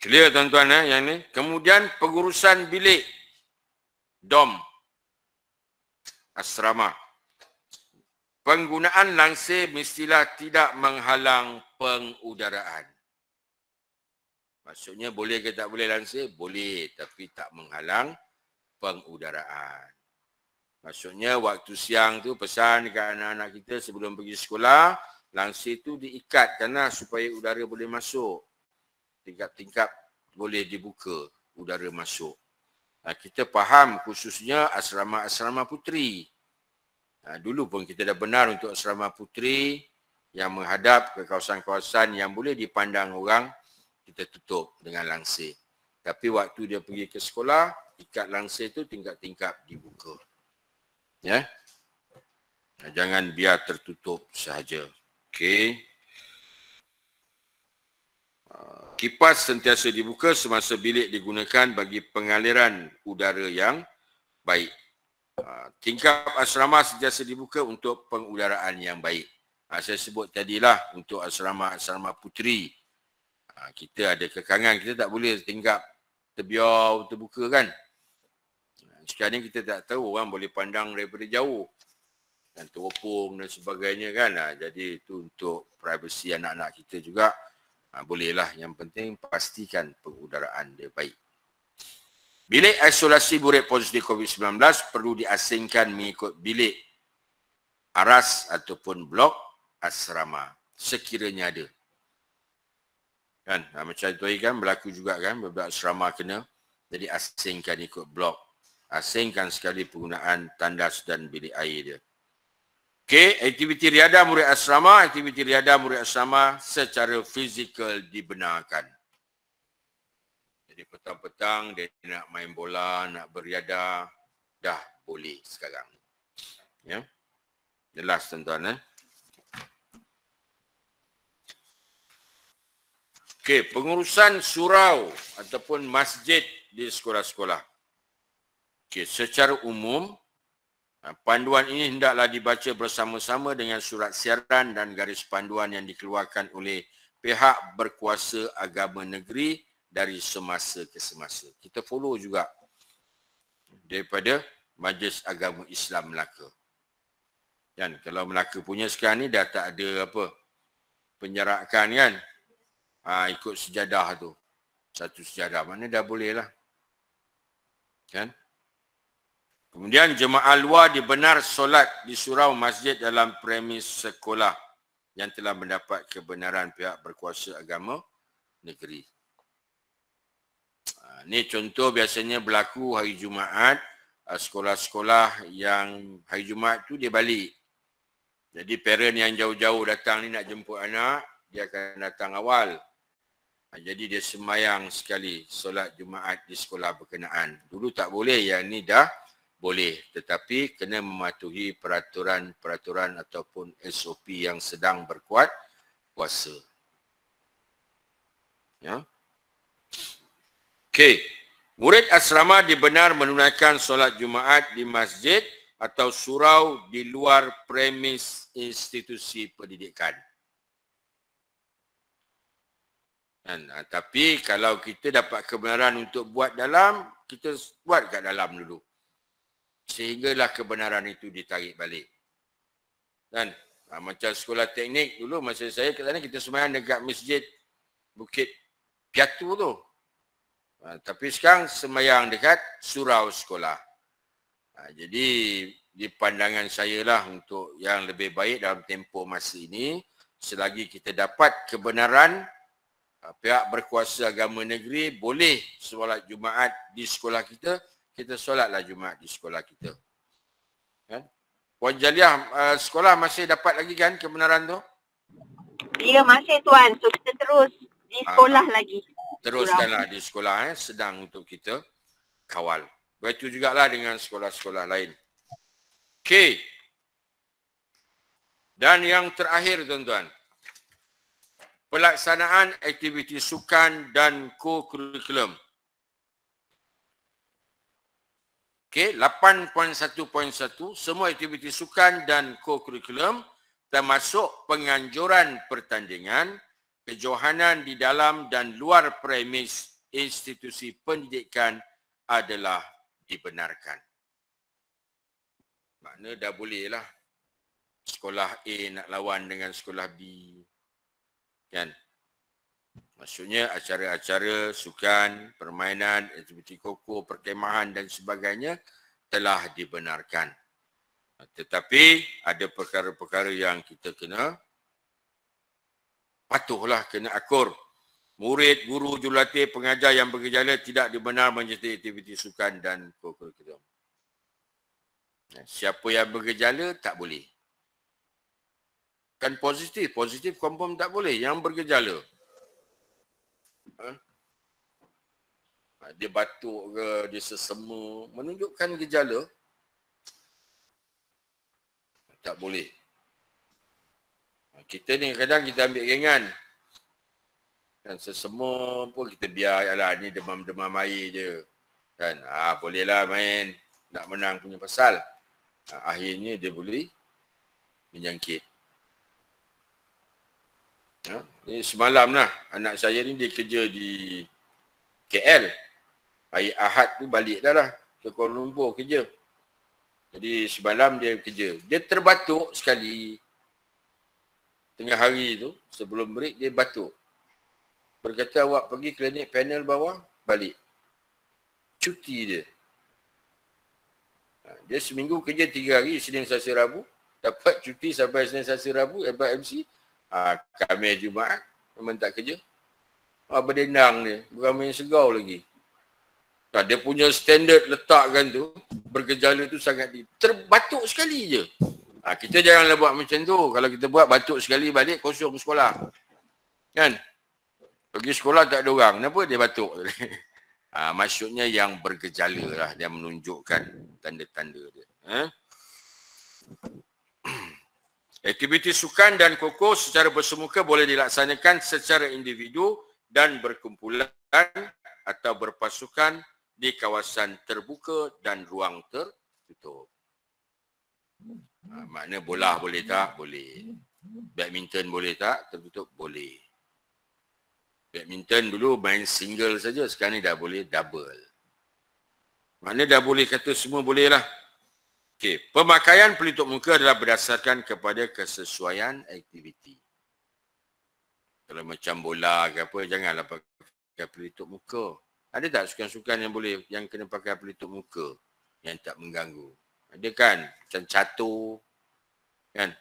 Clear tuan-tuan yang ni. Kemudian pengurusan bilik dom asrama. Penggunaan langsir mestilah tidak menghalang pengudaraan. Maksudnya boleh ke tak boleh langsir? Boleh, tapi tak menghalang pengudaraan. Maksudnya waktu siang tu pesan dekat anak-anak kita sebelum pergi sekolah, langsir tu diikatkanlah supaya udara boleh masuk. Tingkap-tingkap boleh dibuka, udara masuk. Kita faham khususnya asrama-asrama puteri. Dulu pun kita dah benar untuk asrama puteri yang menghadap ke kawasan-kawasan yang boleh dipandang orang, kita tutup dengan langsir. Tapi waktu dia pergi ke sekolah, ikat langsir tu tingkap-tingkap dibuka. Ya. Jangan biar tertutup sahaja. Okey. Kipas sentiasa dibuka semasa bilik digunakan bagi pengaliran udara yang baik. Tingkap asrama sentiasa dibuka untuk pengudaraan yang baik. Saya sebut tadilah untuk asrama-asrama puteri. Kita ada kekangan, kita tak boleh tingkap terbiar terbuka kan. Sekarang ni kita tak tahu, orang boleh pandang daripada jauh. Dan teropong dan sebagainya kan. Jadi itu untuk privasi anak-anak kita juga. Bolehlah, yang penting pastikan pengudaraan dia baik. Bilik isolasi murid positif COVID-19 perlu diasingkan mengikut bilik aras ataupun blok asrama sekiranya ada. Kan? Macam tu kan berlaku juga kan, beberapa asrama kena. Jadi asingkan ikut blok. Asingkan sekali penggunaan tandas dan bilik air dia. Okey, aktiviti riadah murid asrama. Aktiviti riadah murid asrama secara fizikal dibenarkan. Jadi petang-petang dia nak main bola, nak beriadah, dah boleh sekarang. Ya. Jelas tuan-tuan. Okey, pengurusan surau ataupun masjid di sekolah-sekolah. Okey, secara umum panduan ini hendaklah dibaca bersama-sama dengan surat siaran dan garis panduan yang dikeluarkan oleh pihak berkuasa agama negeri dari semasa ke semasa. Kita follow juga daripada Majlis Agama Islam Melaka. Kan, kalau Melaka punya sekarang ni dah tak ada apa penjarakan kan. Ikut sejadah tu. Satu sejadah, mana dah boleh lah. Kan? Kemudian jemaah luar dibenar solat di surau masjid dalam premis sekolah yang telah mendapat kebenaran pihak berkuasa agama negeri. Ini contoh biasanya berlaku hari Jumaat, sekolah-sekolah yang hari Jumaat tu dia balik. Jadi parent yang jauh-jauh datang ni nak jemput anak, dia akan datang awal. Jadi dia sembahyang sekali solat Jumaat di sekolah berkenaan. Dulu tak boleh, yang ni dah boleh. Tetapi kena mematuhi peraturan-peraturan ataupun SOP yang sedang berkuat kuasa. Ya. Okey. Murid asrama dibenar menunaikan solat Jumaat di masjid atau surau di luar premis institusi pendidikan. Tapi kalau kita dapat kebenaran untuk buat dalam, kita buat kat dalam dulu. Sehinggalah kebenaran itu ditarik balik. Kan? Macam sekolah teknik dulu, masa saya kat sana, kita sembahyang dekat masjid Bukit Piatu tu. Tapi sekarang sembahyang dekat surau sekolah. Jadi di pandangan saya lah untuk yang lebih baik dalam tempoh masa ini, selagi kita dapat kebenaran pihak berkuasa agama negeri boleh solat Jumaat di sekolah kita, kita solatlah Jumaat di sekolah kita. Kan? Puan Jaliah, sekolah masih dapat lagi kan kebenaran tu? Ya, masih tuan. So kita terus di sekolah lagi. Teruskanlah di sekolah, sedang untuk kita kawal. Begitu jugalah dengan sekolah-sekolah lain. Okey. Dan yang terakhir tuan-tuan, pelaksanaan aktiviti sukan dan co-curriculum. Okey, 8.1.1, semua aktiviti sukan dan co-curriculum termasuk penganjuran pertandingan, kejohanan di dalam dan luar premis institusi pendidikan adalah dibenarkan. Makna dah boleh lah sekolah A nak lawan dengan sekolah B. Kan? Maksudnya acara-acara sukan, permainan, aktiviti koko, perkemahan dan sebagainya telah dibenarkan. Tetapi ada perkara-perkara yang kita kena patuhlah, kena akur. Murid, guru, jurulatih, pengajar yang bergejala tidak dibenar menyertai aktiviti sukan dan kurikulum. Siapa yang bergejala tak boleh. Kan positif confirm tak boleh. Yang bergejala. Dia batuk ke, dia sesema, menunjukkan gejala. Tak boleh. Kita ni kadang kita ambil ringan. Dan sesema pun kita biar, yalah ni demam-demam air je. Kan, bolehlah main, nak menang punya pasal. Akhirnya dia boleh menyangkit. Ni semalam lah, anak saya ni dia kerja di KL. Hari Ahad tu balik dah lah ke Kuala Lumpur kerja. Jadi semalam dia kerja. Dia terbatuk sekali. Tengah hari tu, sebelum break dia batuk. Berkata awak pergi klinik panel bawah, balik. Cuti dia. Dia seminggu kerja 3 hari, Senin, Selasa, Rabu. Dapat cuti sampai Senin, Selasa, Rabu, hebat MC. Khamis, Jumaat, memang tak kerja. Berdendang dia, bukan main segau lagi. Dia punya standard letakkan tu, bergejala tu sangat terbatuk sekali je. Kita janganlah buat macam tu. Kalau kita buat batuk sekali balik, kosong sekolah. Kan? Pergi sekolah tak ada orang. Kenapa dia batuk? Maksudnya yang bergejala lah. Dia menunjukkan tanda-tanda dia. Aktiviti sukan dan koko secara bersemuka boleh dilaksanakan secara individu dan berkumpulan atau berpasukan di kawasan terbuka dan ruang tertutup. Makna bola boleh tak? Boleh. Badminton boleh tak? Tertutup? Boleh. Badminton dulu main single saja, sekarang ni dah boleh double. Makna dah boleh kata semua boleh lah. Okey, pemakaian pelitup muka adalah berdasarkan kepada kesesuaian aktiviti. Kalau macam bola ke apa, janganlah pakai pelitup muka. Ada tak sukan-sukan yang boleh, yang kena pakai pelitup muka yang tak mengganggu? Ada kan? Macam catur, kan?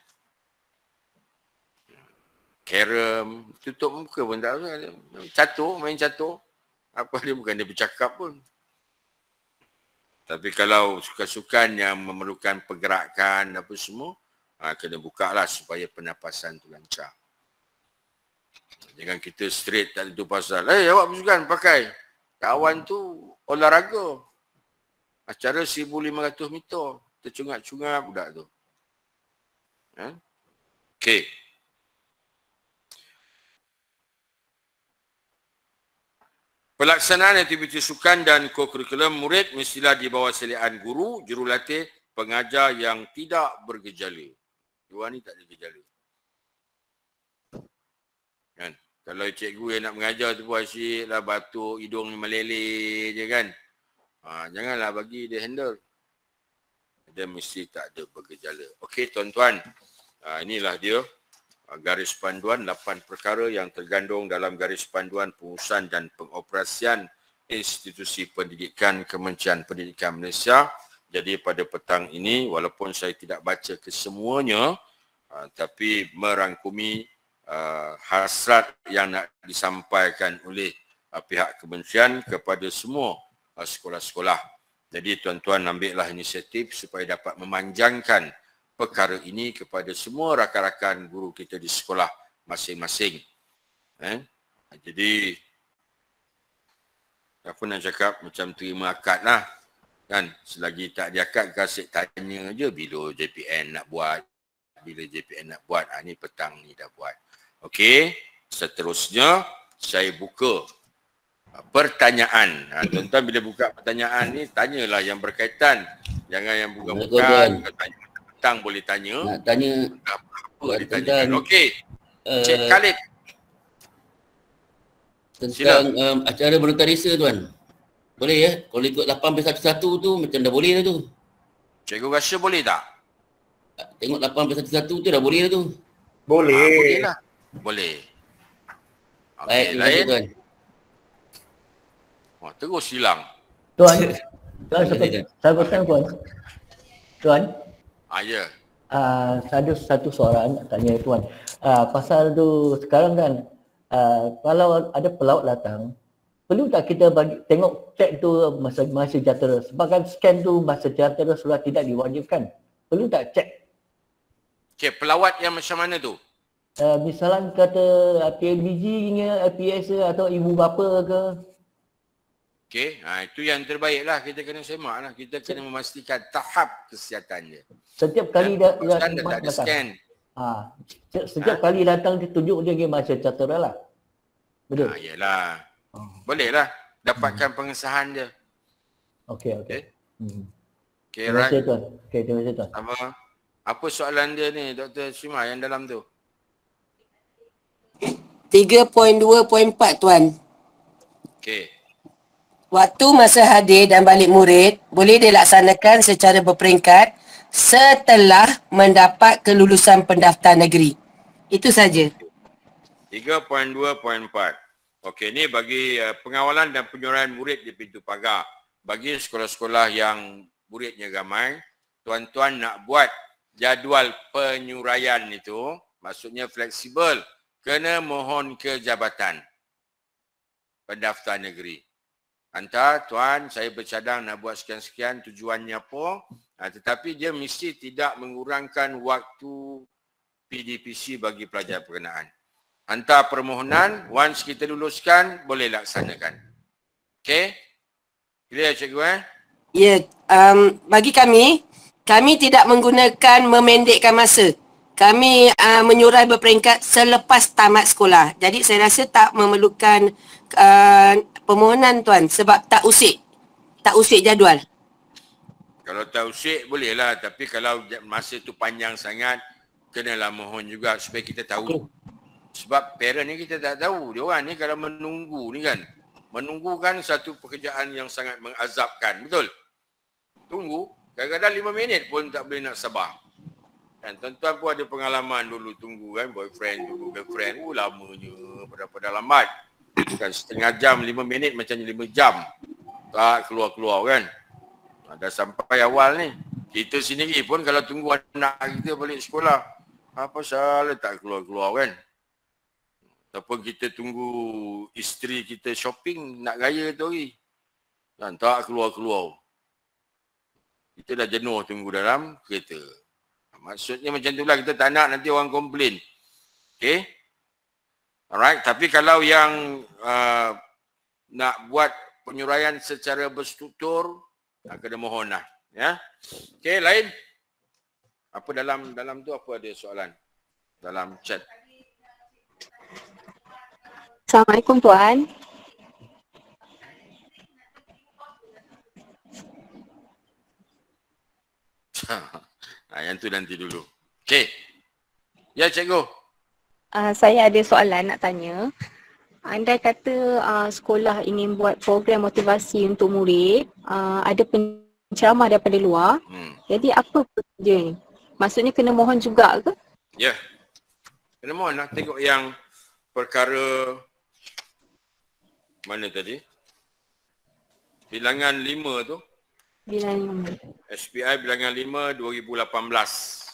Carom, tutup muka pun tak ada. Catur, main catur. Apa dia, bukan dia bercakap pun. Tapi kalau sukan-sukan yang memerlukan pergerakan apa semua, kena buka lah supaya pernafasan tu lancar. Jangan kita straight tak ada tu pasal. Awak bersukan pakai. Kawan tu olahraga. Acara 1,500 meter. Tercungap-cungap budak tu. Okey. Pelaksanaan aktiviti sukan dan kokurikulum murid mestilah di bawah seliaan guru, jurulatih, pengajar yang tidak bergejala. Dua ni tak ada gejala. Kan? Kalau cikgu yang nak mengajar tu pun asyik lah, batuk, hidung ni meleleh je kan. Janganlah bagi dia handle. Dia mesti tak ada bergejala. Okey tuan-tuan, inilah dia. Garis panduan 8 perkara yang tergandung dalam garis panduan pengurusan dan pengoperasian institusi pendidikan Kementerian Pendidikan Malaysia. Jadi pada petang ini, walaupun saya tidak baca kesemuanya, tapi merangkumi hasrat yang nak disampaikan oleh pihak kementerian kepada semua sekolah-sekolah. Jadi tuan-tuan ambillah inisiatif supaya dapat memanjangkan perkara ini kepada semua rakan-rakan guru kita di sekolah masing-masing. Jadi, apa nak cakap, macam terima akad lah. Kan? Selagi tak diakad, kasih tanya je bila JPN nak buat. Bila JPN nak buat, ni petang ni dah buat. Okey, seterusnya saya buka pertanyaan. Tuan-tuan bila buka pertanyaan ni, tanyalah yang berkaitan. Jangan yang buka-buka. Petang boleh tanya. Nak tanya. Apa ditanyakan? Okey. Cik Khalid. Tentang acara bernotarisa tuan. Boleh ya? Kalau ikut 8+11 tu macam dah boleh dah tu. Cikgu rasa boleh tak? Tengok 8+11 tu dah boleh dah tu. Boleh. Boleh lah. Boleh. Baik, terima kasih tuan. Terus hilang. Tuan, saya bertanya tuan. Tuan, Ya. saya ada satu soalan nak tanya tuan. Pasal tu sekarang kan, kalau ada pelaut datang, perlu tak kita tengok cek tu masa sejahtera? Sebab kan scan tu masa sejahtera sudah tidak diwajibkan. Perlu tak cek? Okey, pelawat yang macam mana tu? Misalnya kata PLBG hingga LPS atau ibu bapa ke? Okey, itu yang terbaik lah. Kita kena semak lah. Kita kena memastikan tahap kesihatan dia. Setiap kali dia tak ada scan. Setiap kali datang dia tunjuk dia masa sejahtera lah. Betul? Yalah. Boleh lah. Dapatkan pengesahan dia. Okey. Okey, Terima kasih tuan. Okey, terima kasih tuan. Apa soalan dia ni, Dr. Syima yang dalam tu? 3.2.4 tuan. Okey. Waktu masa hadir dan balik murid boleh dilaksanakan secara berperingkat setelah mendapat kelulusan pendaftar negeri. Itu saja. 3.2.4. Okey, ni bagi pengawalan dan penyuraian murid di pintu pagar. Bagi sekolah-sekolah yang muridnya ramai, tuan-tuan nak buat jadual penyuraian itu, maksudnya fleksibel, kena mohon ke Jabatan Pendaftar Negeri. Hantar, tuan, saya bercadang nak buat sekian-sekian, tujuannya apa, tetapi dia mesti tidak mengurangkan waktu PDPC bagi pelajar berkenaan. Hantar permohonan, once kita luluskan, boleh laksanakan. Okey? Clear, cikgu Ya, bagi kami tidak menggunakan memendekkan masa. Kami menyurai berperingkat selepas tamat sekolah. Jadi saya rasa tak memerlukan permohonan tuan sebab tak usik jadual. Kalau tak usik bolehlah, tapi kalau masa tu panjang sangat, kenalah mohon juga supaya kita tahu. Sebab parent ni kita tak tahu. Dia orang ni kalau menunggu ni kan, menunggu kan satu pekerjaan yang sangat mengazabkan. Betul? Tunggu, kadang-kadang 5 minit pun tak boleh nak sabar. Kan tuan-tuan pun ada pengalaman dulu tunggu kan, boyfriend tunggu girlfriend. Lamanya pada lambat. Kan setengah jam, 5 minit macam 5 jam. Tak keluar-keluar kan. Dah sampai awal ni. Kita sendiri pun kalau tunggu anak kita balik sekolah, apa salah tak keluar-keluar kan. Ataupun kita tunggu isteri kita shopping, nak gaya tu hari. Dan tak keluar-keluar. Kita dah jenuh tunggu dalam kereta. Maksudnya macam tu lah, kita tak nak nanti orang komplain. Okay? Alright, tapi kalau yang nak buat penyuraian secara berstruktur, kena mohon lah. Ya? Okay, lain? Apa dalam tu apa ada soalan? Dalam chat. Assalamualaikum Tuan. Yang tu nanti dulu. Okey. Ya, cikgu. Saya ada soalan nak tanya. Andai kata sekolah ingin buat program motivasi untuk murid, ada penceramah daripada luar. Jadi apa prosedur ni? Maksudnya kena mohon juga ke? Ya. Kena mohon lah. Tengok yang perkara mana tadi? Bilangan 5 tu. Bilangan 5. SPI bilangan 5 2018.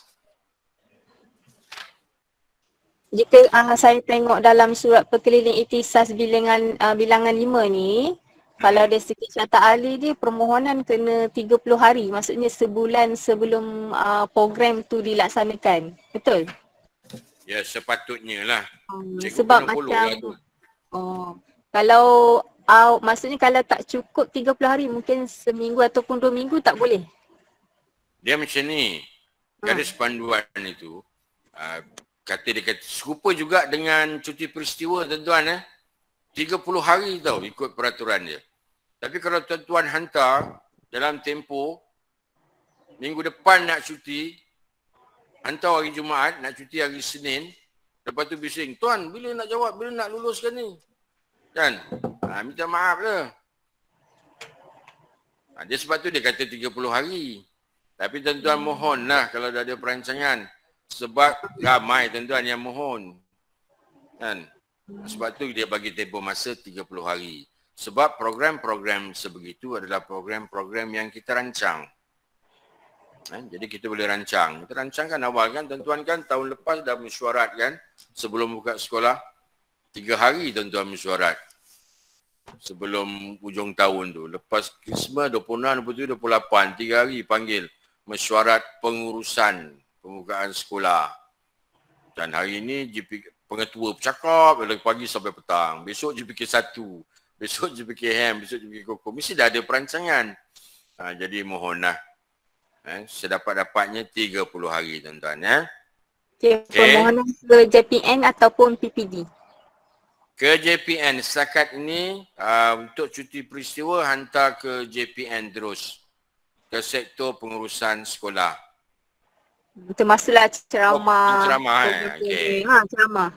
Jika saya tengok dalam surat perkeliling ikhtisas bilangan 5 ni, kalau dari segi syaratan ahli dia permohonan kena 30 hari. Maksudnya sebulan sebelum program tu dilaksanakan. Betul? Ya, sepatutnya lah. Sebab macam kalau maksudnya kalau tak cukup 30 hari, mungkin seminggu ataupun 2 minggu tak boleh? Dia macam ni. Garis panduan itu, dia kata serupa juga dengan cuti peristiwa tuan-tuan 30 hari tau ikut peraturan dia. Tapi kalau tuan-tuan hantar dalam tempoh minggu depan nak cuti, hantar hari Jumaat, nak cuti hari Senin, lepas tu bising, tuan bila nak jawab, bila nak luluskan ni? Kan? Minta maaf je. Dia sebab tu dia kata 30 hari. Tapi tuan-tuan mohonlah kalau dah ada perancangan. Sebab ramai tuan-tuan yang mohon. Kan? Sebab tu dia bagi tempoh masa 30 hari. Sebab program-program sebegitu adalah program-program yang kita rancang. Jadi kita boleh rancang. Kita rancangkan awal kan, tuan-tuan kan tahun lepas dah mesyuarat kan. Sebelum buka sekolah, 3 hari tuan-tuan mesyuarat. Sebelum hujung tahun tu. Lepas Krismas 26, 27, 28. 3 hari panggil mesyuarat pengurusan pembukaan sekolah. Dan hari ini pengetua bercakap dari pagi sampai petang. Besok JPK 1. Besok JPK HAM. Besok JPK Koko. Mesti dah ada perancangan. Jadi mohonlah. Sedapat-dapatnya 30 hari tuan-tuan. Okay. Permohonan ke JPN ataupun PPD? Ke JPN setakat ini untuk cuti peristiwa hantar ke JPN terus. Ke sektor pengurusan sekolah. Termasuklah ceramah. Ceramah okay. Ceramah.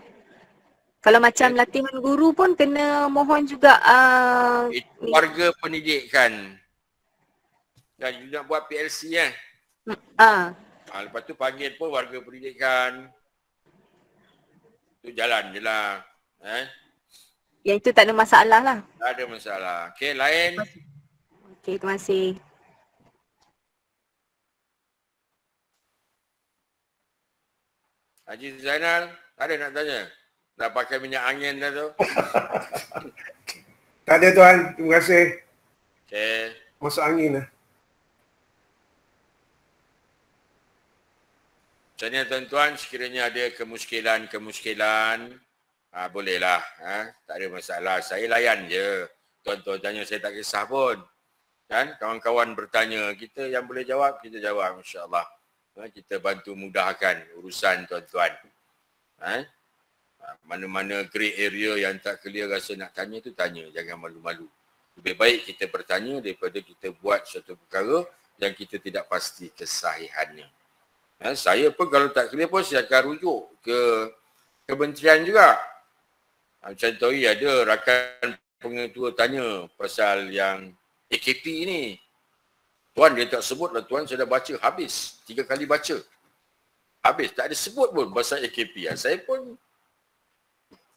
Kalau macam latihan guru pun kena mohon juga. Itu warga pendidikan. Dan you nak buat PLC kan? Lepas tu panggil pun warga pendidikan. Tu jalan je lah. Yang itu tak ada masalah lah. Tak ada masalah. Okey, lain. Okey, terima kasih. Haji Zainal, ada nak tanya? Dah pakai minyak angin dah tu? Tak ada tuan, terima kasih. Okey. Masuk angin lah. Macam ni tuan-tuan, sekiranya ada kemuskilan, bolehlah. Tak ada masalah. Saya layan je. Tuan-tuan tanya, saya tak kisah pun. Kan? Kawan-kawan bertanya, kita yang boleh jawab, kita jawab insyaAllah. Kita bantu mudahkan urusan tuan-tuan. Mana-mana grey area yang tak clear rasa nak tanya tu tanya. Jangan malu-malu. Lebih baik kita bertanya daripada kita buat suatu perkara yang kita tidak pasti kesahihannya. Saya pun kalau tak clear pun saya akan rujuk ke kementerian juga. Macam tu ada rakan pengetua tanya pasal yang AKP ni. Tuan dia tak sebut lah tuan, saya dah baca habis. 3 kali baca. Habis, tak ada sebut pun pasal AKP. Saya pun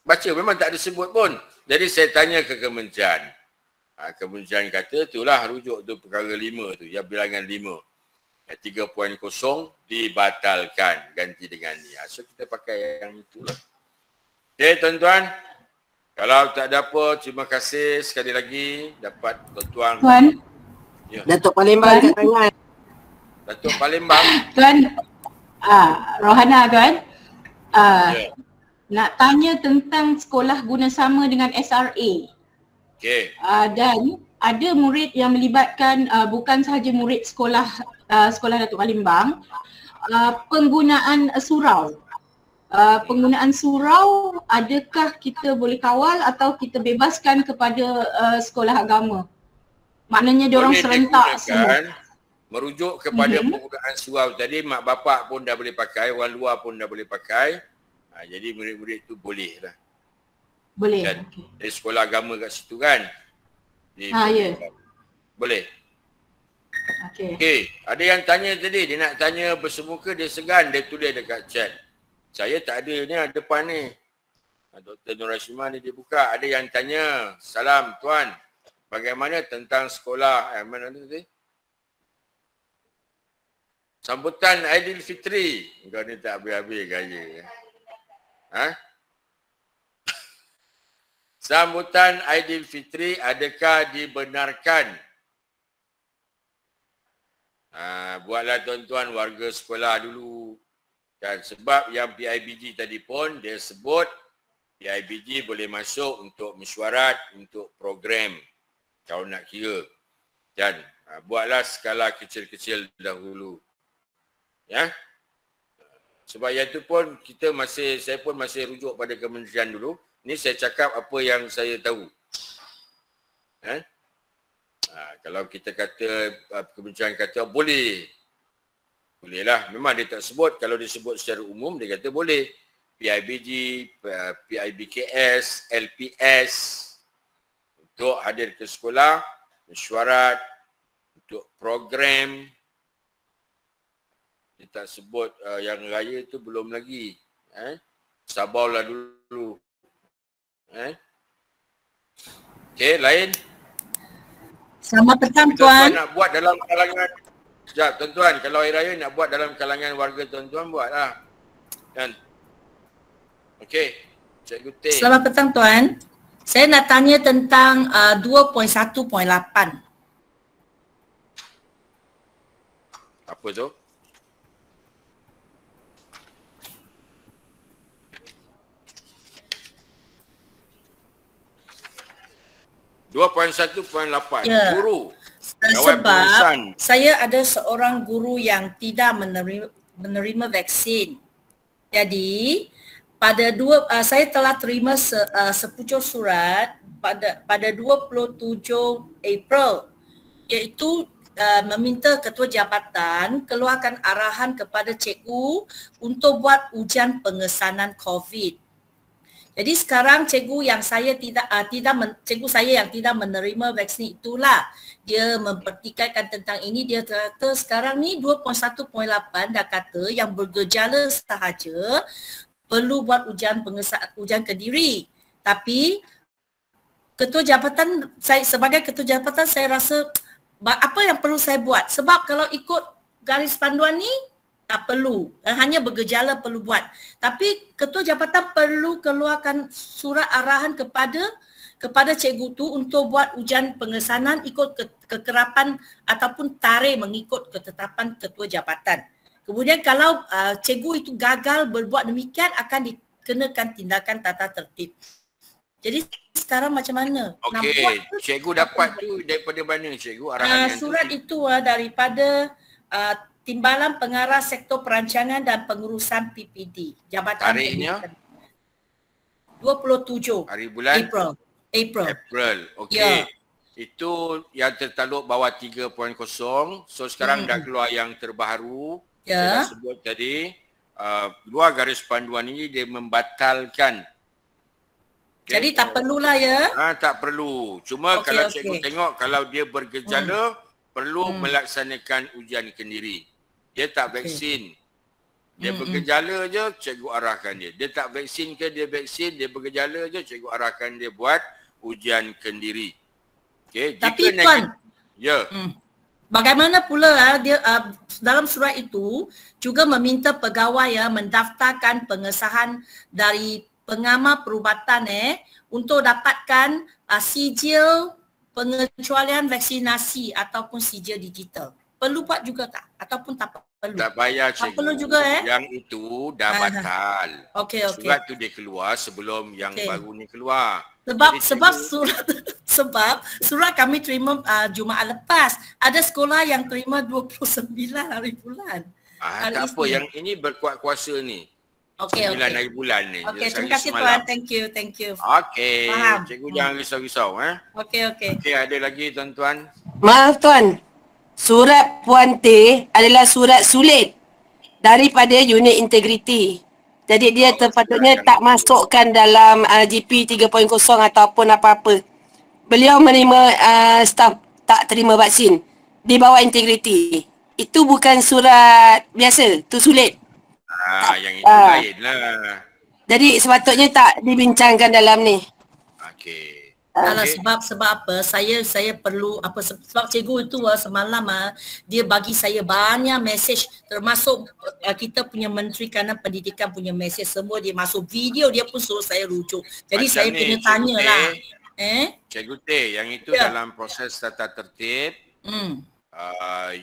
baca, memang tak ada sebut pun. Jadi saya tanya ke kementerian. Kementerian kata itulah rujuk tu perkara 5 tu, yang bilangan 5. 3.0 dibatalkan, ganti dengan ni. So kita pakai yang itulah. Okay tuan-tuan. Kalau tak ada apa, terima kasih sekali lagi dapat tuan-tuan. Tuan. Ya. Datuk Palembang kat tangan. Datuk Palembang. Tuan. Rohana tuan. Nak tanya tentang sekolah guna sama dengan SRA. Okey. Dan ada murid yang melibatkan bukan sahaja murid sekolah Datuk Palembang, penggunaan surau. Penggunaan surau, adakah kita boleh kawal atau kita bebaskan kepada sekolah agama? Maknanya diorang serentak semua. Merujuk kepada penggunaan surau tadi, mak bapak pun dah boleh pakai, orang luar pun dah boleh pakai. Jadi murid-murid tu boleh lah. Boleh. Okay. Dari sekolah agama kat situ kan. Ya. Boleh. Okey. Okey, ada yang tanya tadi, dia nak tanya bersemuka, dia segan, dia tulis dekat chat. Saya tak ada ni, depan ni. Dr. Nur Hashimah ni dia buka. Ada yang tanya, salam tuan, bagaimana tentang sekolah, mana tadi? Sambutan Aidilfitri. Kau ni tak habis-habis gaya. Sambutan Aidilfitri adakah dibenarkan? Buatlah tuan-tuan warga sekolah dulu. Dan sebab yang PIBG tadi pun dia sebut PIBG boleh masuk untuk mesyuarat, untuk program kalau nak kira. Dan buatlah skala kecil-kecil dahulu. Ya. Sebab yang itu pun saya pun masih rujuk pada kementerian dulu. Ni saya cakap apa yang saya tahu. Kalau kita kata, kementerian kata boleh. Bolehlah. Memang dia tak sebut. Kalau disebut secara umum, dia kata boleh. PIBG, PIBKS, LPS. untuk hadir ke sekolah, mesyuarat untuk program. Dia tak sebut yang raya tu belum lagi. Sabarlah dulu. Okey, lain? Selamat petang, Tuan. Tuan. Nak buat dalam kalangan, sekejap tuan-tuan, kalau hari raya nak buat dalam kalangan warga tuan-tuan, buatlah. Kan? Okey, Cikgu Teh. Selamat petang, Tuan. Saya nak tanya tentang 2.1.8. Apa tu? .1.8 Ya. Guru. Sebab saya ada seorang guru yang tidak menerima vaksin. Jadi saya telah terima sepucuk surat pada 27 April, iaitu meminta ketua jabatan keluarkan arahan kepada cikgu untuk buat ujian pengesanan COVID. Jadi sekarang cikgu saya yang tidak menerima vaksin itulah dia mempertikaikan tentang ini. Dia kata sekarang ni 2.1.8 dah kata yang bergejala sahaja perlu buat ujian kendiri. Tapi ketua jabatan, sebagai ketua jabatan saya rasa apa yang perlu saya buat? Sebab kalau ikut garis panduan ni tak perlu, hanya bergejala perlu buat. Tapi ketua jabatan perlu keluarkan surat arahan kepada cikgu tu untuk buat ujian pengesanan ikut kekerapan ataupun tarikh mengikut ketetapan ketua jabatan. Kemudian kalau cikgu itu gagal berbuat demikian akan dikenakan tindakan tata tertib. Jadi sekarang macam mana? Okey, cikgu dapat tu daripada mana cikgu arahan surat itu daripada Timbalan Pengarah Sektor Perancangan dan Pengurusan PPD. Jabatan Tarikhnya? 27 hari bulan? April. Okey. Ya. Itu yang tertaluk bawah 3.0. So sekarang dah keluar yang terbaru. Ya. Saya dah sebut tadi. Luar garis panduan ini dia membatalkan. Okay. Jadi tak perlulah ya? Tak perlu. Cuma kalau cikgu tengok kalau dia bergejala perlu melaksanakan ujian kendiri. Dia tak vaksin. Dia bergejala je, cikgu arahkan dia. Dia tak vaksin ke dia vaksin, dia bergejala je, cikgu arahkan dia buat ujian kendiri. Okey, tapi Tuan, ya. Bagaimana pula dia dalam surat itu juga meminta pegawai mendaftarkan pengesahan dari pengamal perubatan untuk dapatkan sijil pengecualian vaksinasi ataupun sijil digital. Perlu buat juga tak? Ataupun tak perlu? Tak payah cikgu. Tak perlu juga Yang itu dah batal. Okey. Surat tu dia keluar sebelum yang baru ni keluar. Sebab surat kami terima Jumaat lepas. Ada sekolah yang terima 29 hari bulan. Tak apa, yang ini berkuat kuasa ni. 9 hari bulan ni. Okey, terima kasih Tuan. Thank you. Okey. Faham. Cikgu jangan risau-risau. Okey. Okey, ada lagi tuan-tuan? Maaf Tuan. Surat Puan T adalah surat sulit daripada unit integriti. Jadi dia sepatutnya tak masukkan dalam GP 3.0 ataupun apa-apa. Beliau menerima staf tak terima vaksin di bawah integriti. Itu bukan surat biasa, tu sulit. Yang itu lain lah. Jadi sepatutnya tak dibincangkan dalam ni. Okey. Alah, sebab apa saya perlu sebab cikgu itu semalam dia bagi saya banyak mesej, termasuk kita punya Menteri Kanan Pendidikan punya mesej semua, dia masuk video dia pun suruh saya rujuk. Jadi macam saya kena tanyalah. Cikgu Teh, yang itu dalam proses tata tertib.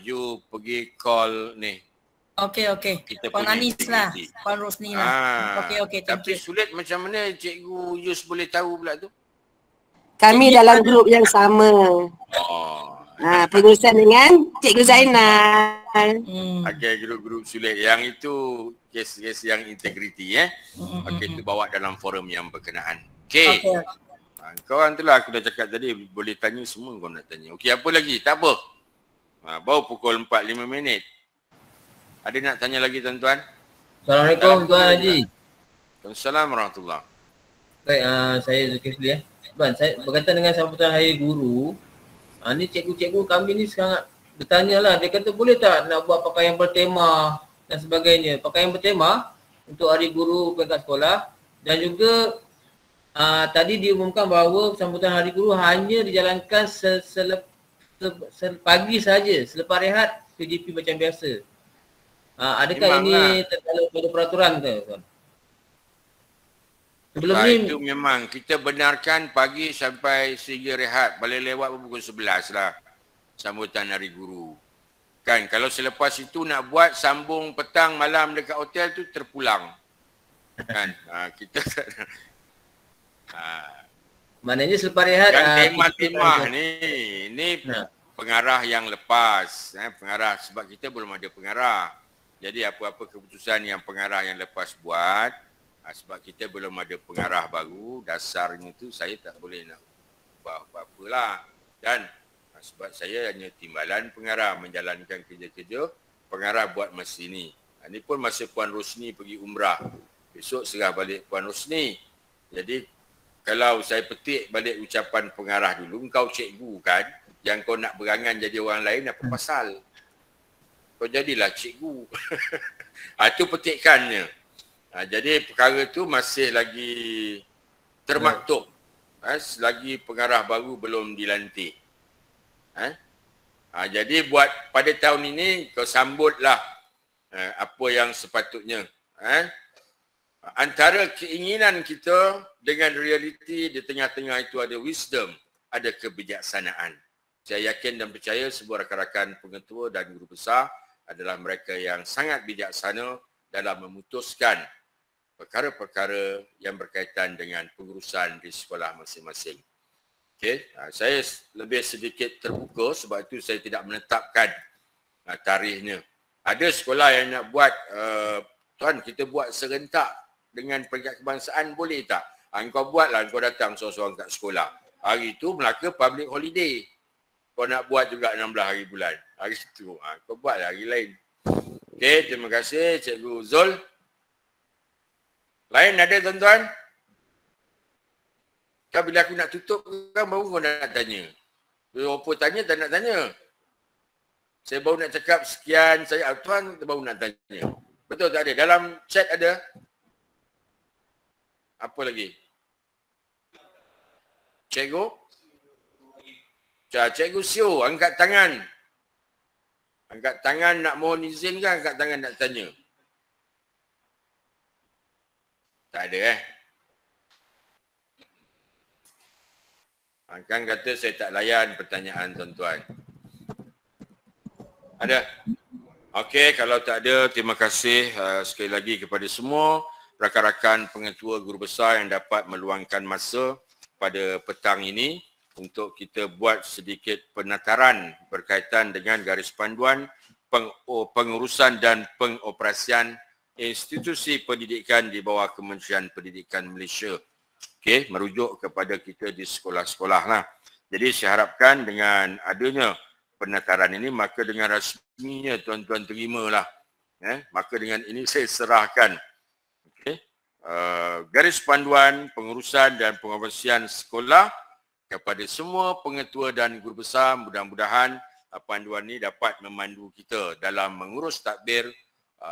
You pergi call ni. Okey. Puan Anis lah, Puan Rosni lah. Okey, tapi sulit macam mana cikgu Yus boleh tahu pula tu? Kami dalam grup yang sama. Pengurusan dengan Cikgu Zainal. Okey, grup sulit. Yang itu kes-kes yang integriti Okey, itu bawa dalam forum yang berkenaan. Okey. Kawan tu lah aku dah cakap tadi, boleh tanya semua kau nak tanya. Okey, apa lagi? Tak apa. Baru pukul 4.5 minit. Ada nak tanya lagi tuan-tuan? Assalamualaikum Tuan Haji. Assalamualaikum warahmatullahi. Baik, saya Zulkifli Tuan, saya berkaitan dengan sambutan Hari Guru. Ni cikgu-cikgu kami ni sangat bertanya lah. Dia kata boleh tak nak buat pakaian bertema dan sebagainya. Pakaian bertema untuk Hari Guru peringkat sekolah. Dan juga tadi diumumkan bahawa sambutan Hari Guru hanya dijalankan pagi saja, selepas rehat PJP macam biasa. Adakah ini terdalam pada peraturan ke, tuan? Sebelum ni itu memang kita benarkan pagi sampai sehingga rehat. Balik lewat pukul 11 lah sambutan Hari Guru. Kan kalau selepas itu nak buat sambung petang malam dekat hotel tu terpulang. Kan kita maknanya selepas rehat yang tema-tema ni pengarah yang lepas, pengarah sebab kita belum ada pengarah. Jadi apa-apa keputusan yang pengarah yang lepas buat, sebab kita belum ada pengarah baru, dasarnya tu saya tak boleh nak buat apa-apa lah. Dan sebab saya hanya timbalan pengarah menjalankan kerja-kerja pengarah buat masa ini. Ini pun masa Puan Rosni pergi umrah. Besok serah balik Puan Rosni. Jadi kalau saya petik balik ucapan pengarah dulu, kau cikgu kan, yang kau nak berangan jadi orang lain apa pasal? Kau jadilah cikgu. Itu petikannya. Jadi perkara tu masih lagi termaktub. Selagi pengarah baru belum dilantik. Jadi buat pada tahun ini kau sambutlah apa yang sepatutnya. Antara keinginan kita dengan realiti di tengah-tengah itu ada wisdom, ada kebijaksanaan. Saya yakin dan percaya sebuah rakan-rakan pengetua dan guru besar adalah mereka yang sangat bijaksana dalam memutuskan perkara-perkara yang berkaitan dengan pengurusan di sekolah masing-masing. Okey, saya lebih sedikit terbuka sebab itu saya tidak menetapkan tarikhnya. Ada sekolah yang nak buat, tuan kita buat serentak dengan peringkat kebangsaan boleh tak? Kau buatlah, kau datang seorang-seorang kat sekolah. Hari itu Melaka public holiday. Kau nak buat juga 16 hari bulan. Hari itu, kau buatlah hari lain. Okey, terima kasih Cikgu Zul. Lain ada tuan-tuan? Kan bila aku nak tutup kan baru kau nak tanya. Bila apa tanya tak nak tanya. Saya baru nak cakap sekian, saya tuan baru nak tanya. Betul tak ada? Dalam chat ada? Apa lagi? Cikgu? Cikgu Sio, angkat tangan. Angkat tangan nak mohon izin kan? Angkat tangan nak tanya. Tak ada Kan kata saya tak layan pertanyaan tuan-tuan. Ada? Okey, kalau tak ada, terima kasih sekali lagi kepada semua rakan-rakan pengetua guru besar yang dapat meluangkan masa pada petang ini untuk kita buat sedikit penataran berkaitan dengan garis panduan pengurusan dan pengoperasian institusi pendidikan di bawah Kementerian Pendidikan Malaysia. Okey, merujuk kepada kita di sekolah-sekolah lah. Jadi saya harapkan dengan adanya penataran ini, maka dengan rasminya tuan-tuan terimalah. Maka dengan ini saya serahkan garis panduan pengurusan dan pengoperasian sekolah kepada semua pengetua dan guru besar. Mudah-mudahan panduan ini dapat memandu kita dalam mengurus tadbir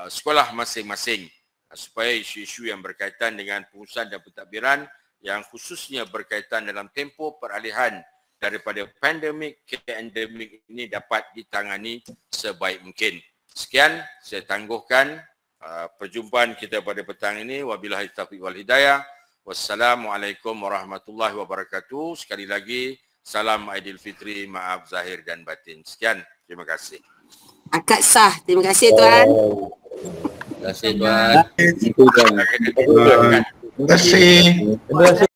sekolah masing-masing supaya isu-isu yang berkaitan dengan pengurusan dan pentadbiran yang khususnya berkaitan dalam tempoh peralihan daripada pandemik ke endemik ini dapat ditangani sebaik mungkin. Sekian saya tangguhkan perjumpaan kita pada petang ini. Wabillahi taufiq wal hidayah. Wassalamualaikum warahmatullahi wabarakatuh. Sekali lagi salam Aidilfitri, maaf zahir dan batin. Sekian, terima kasih. Akad sah. Terima kasih tuan. Terima kasih tuan. Terima kasih.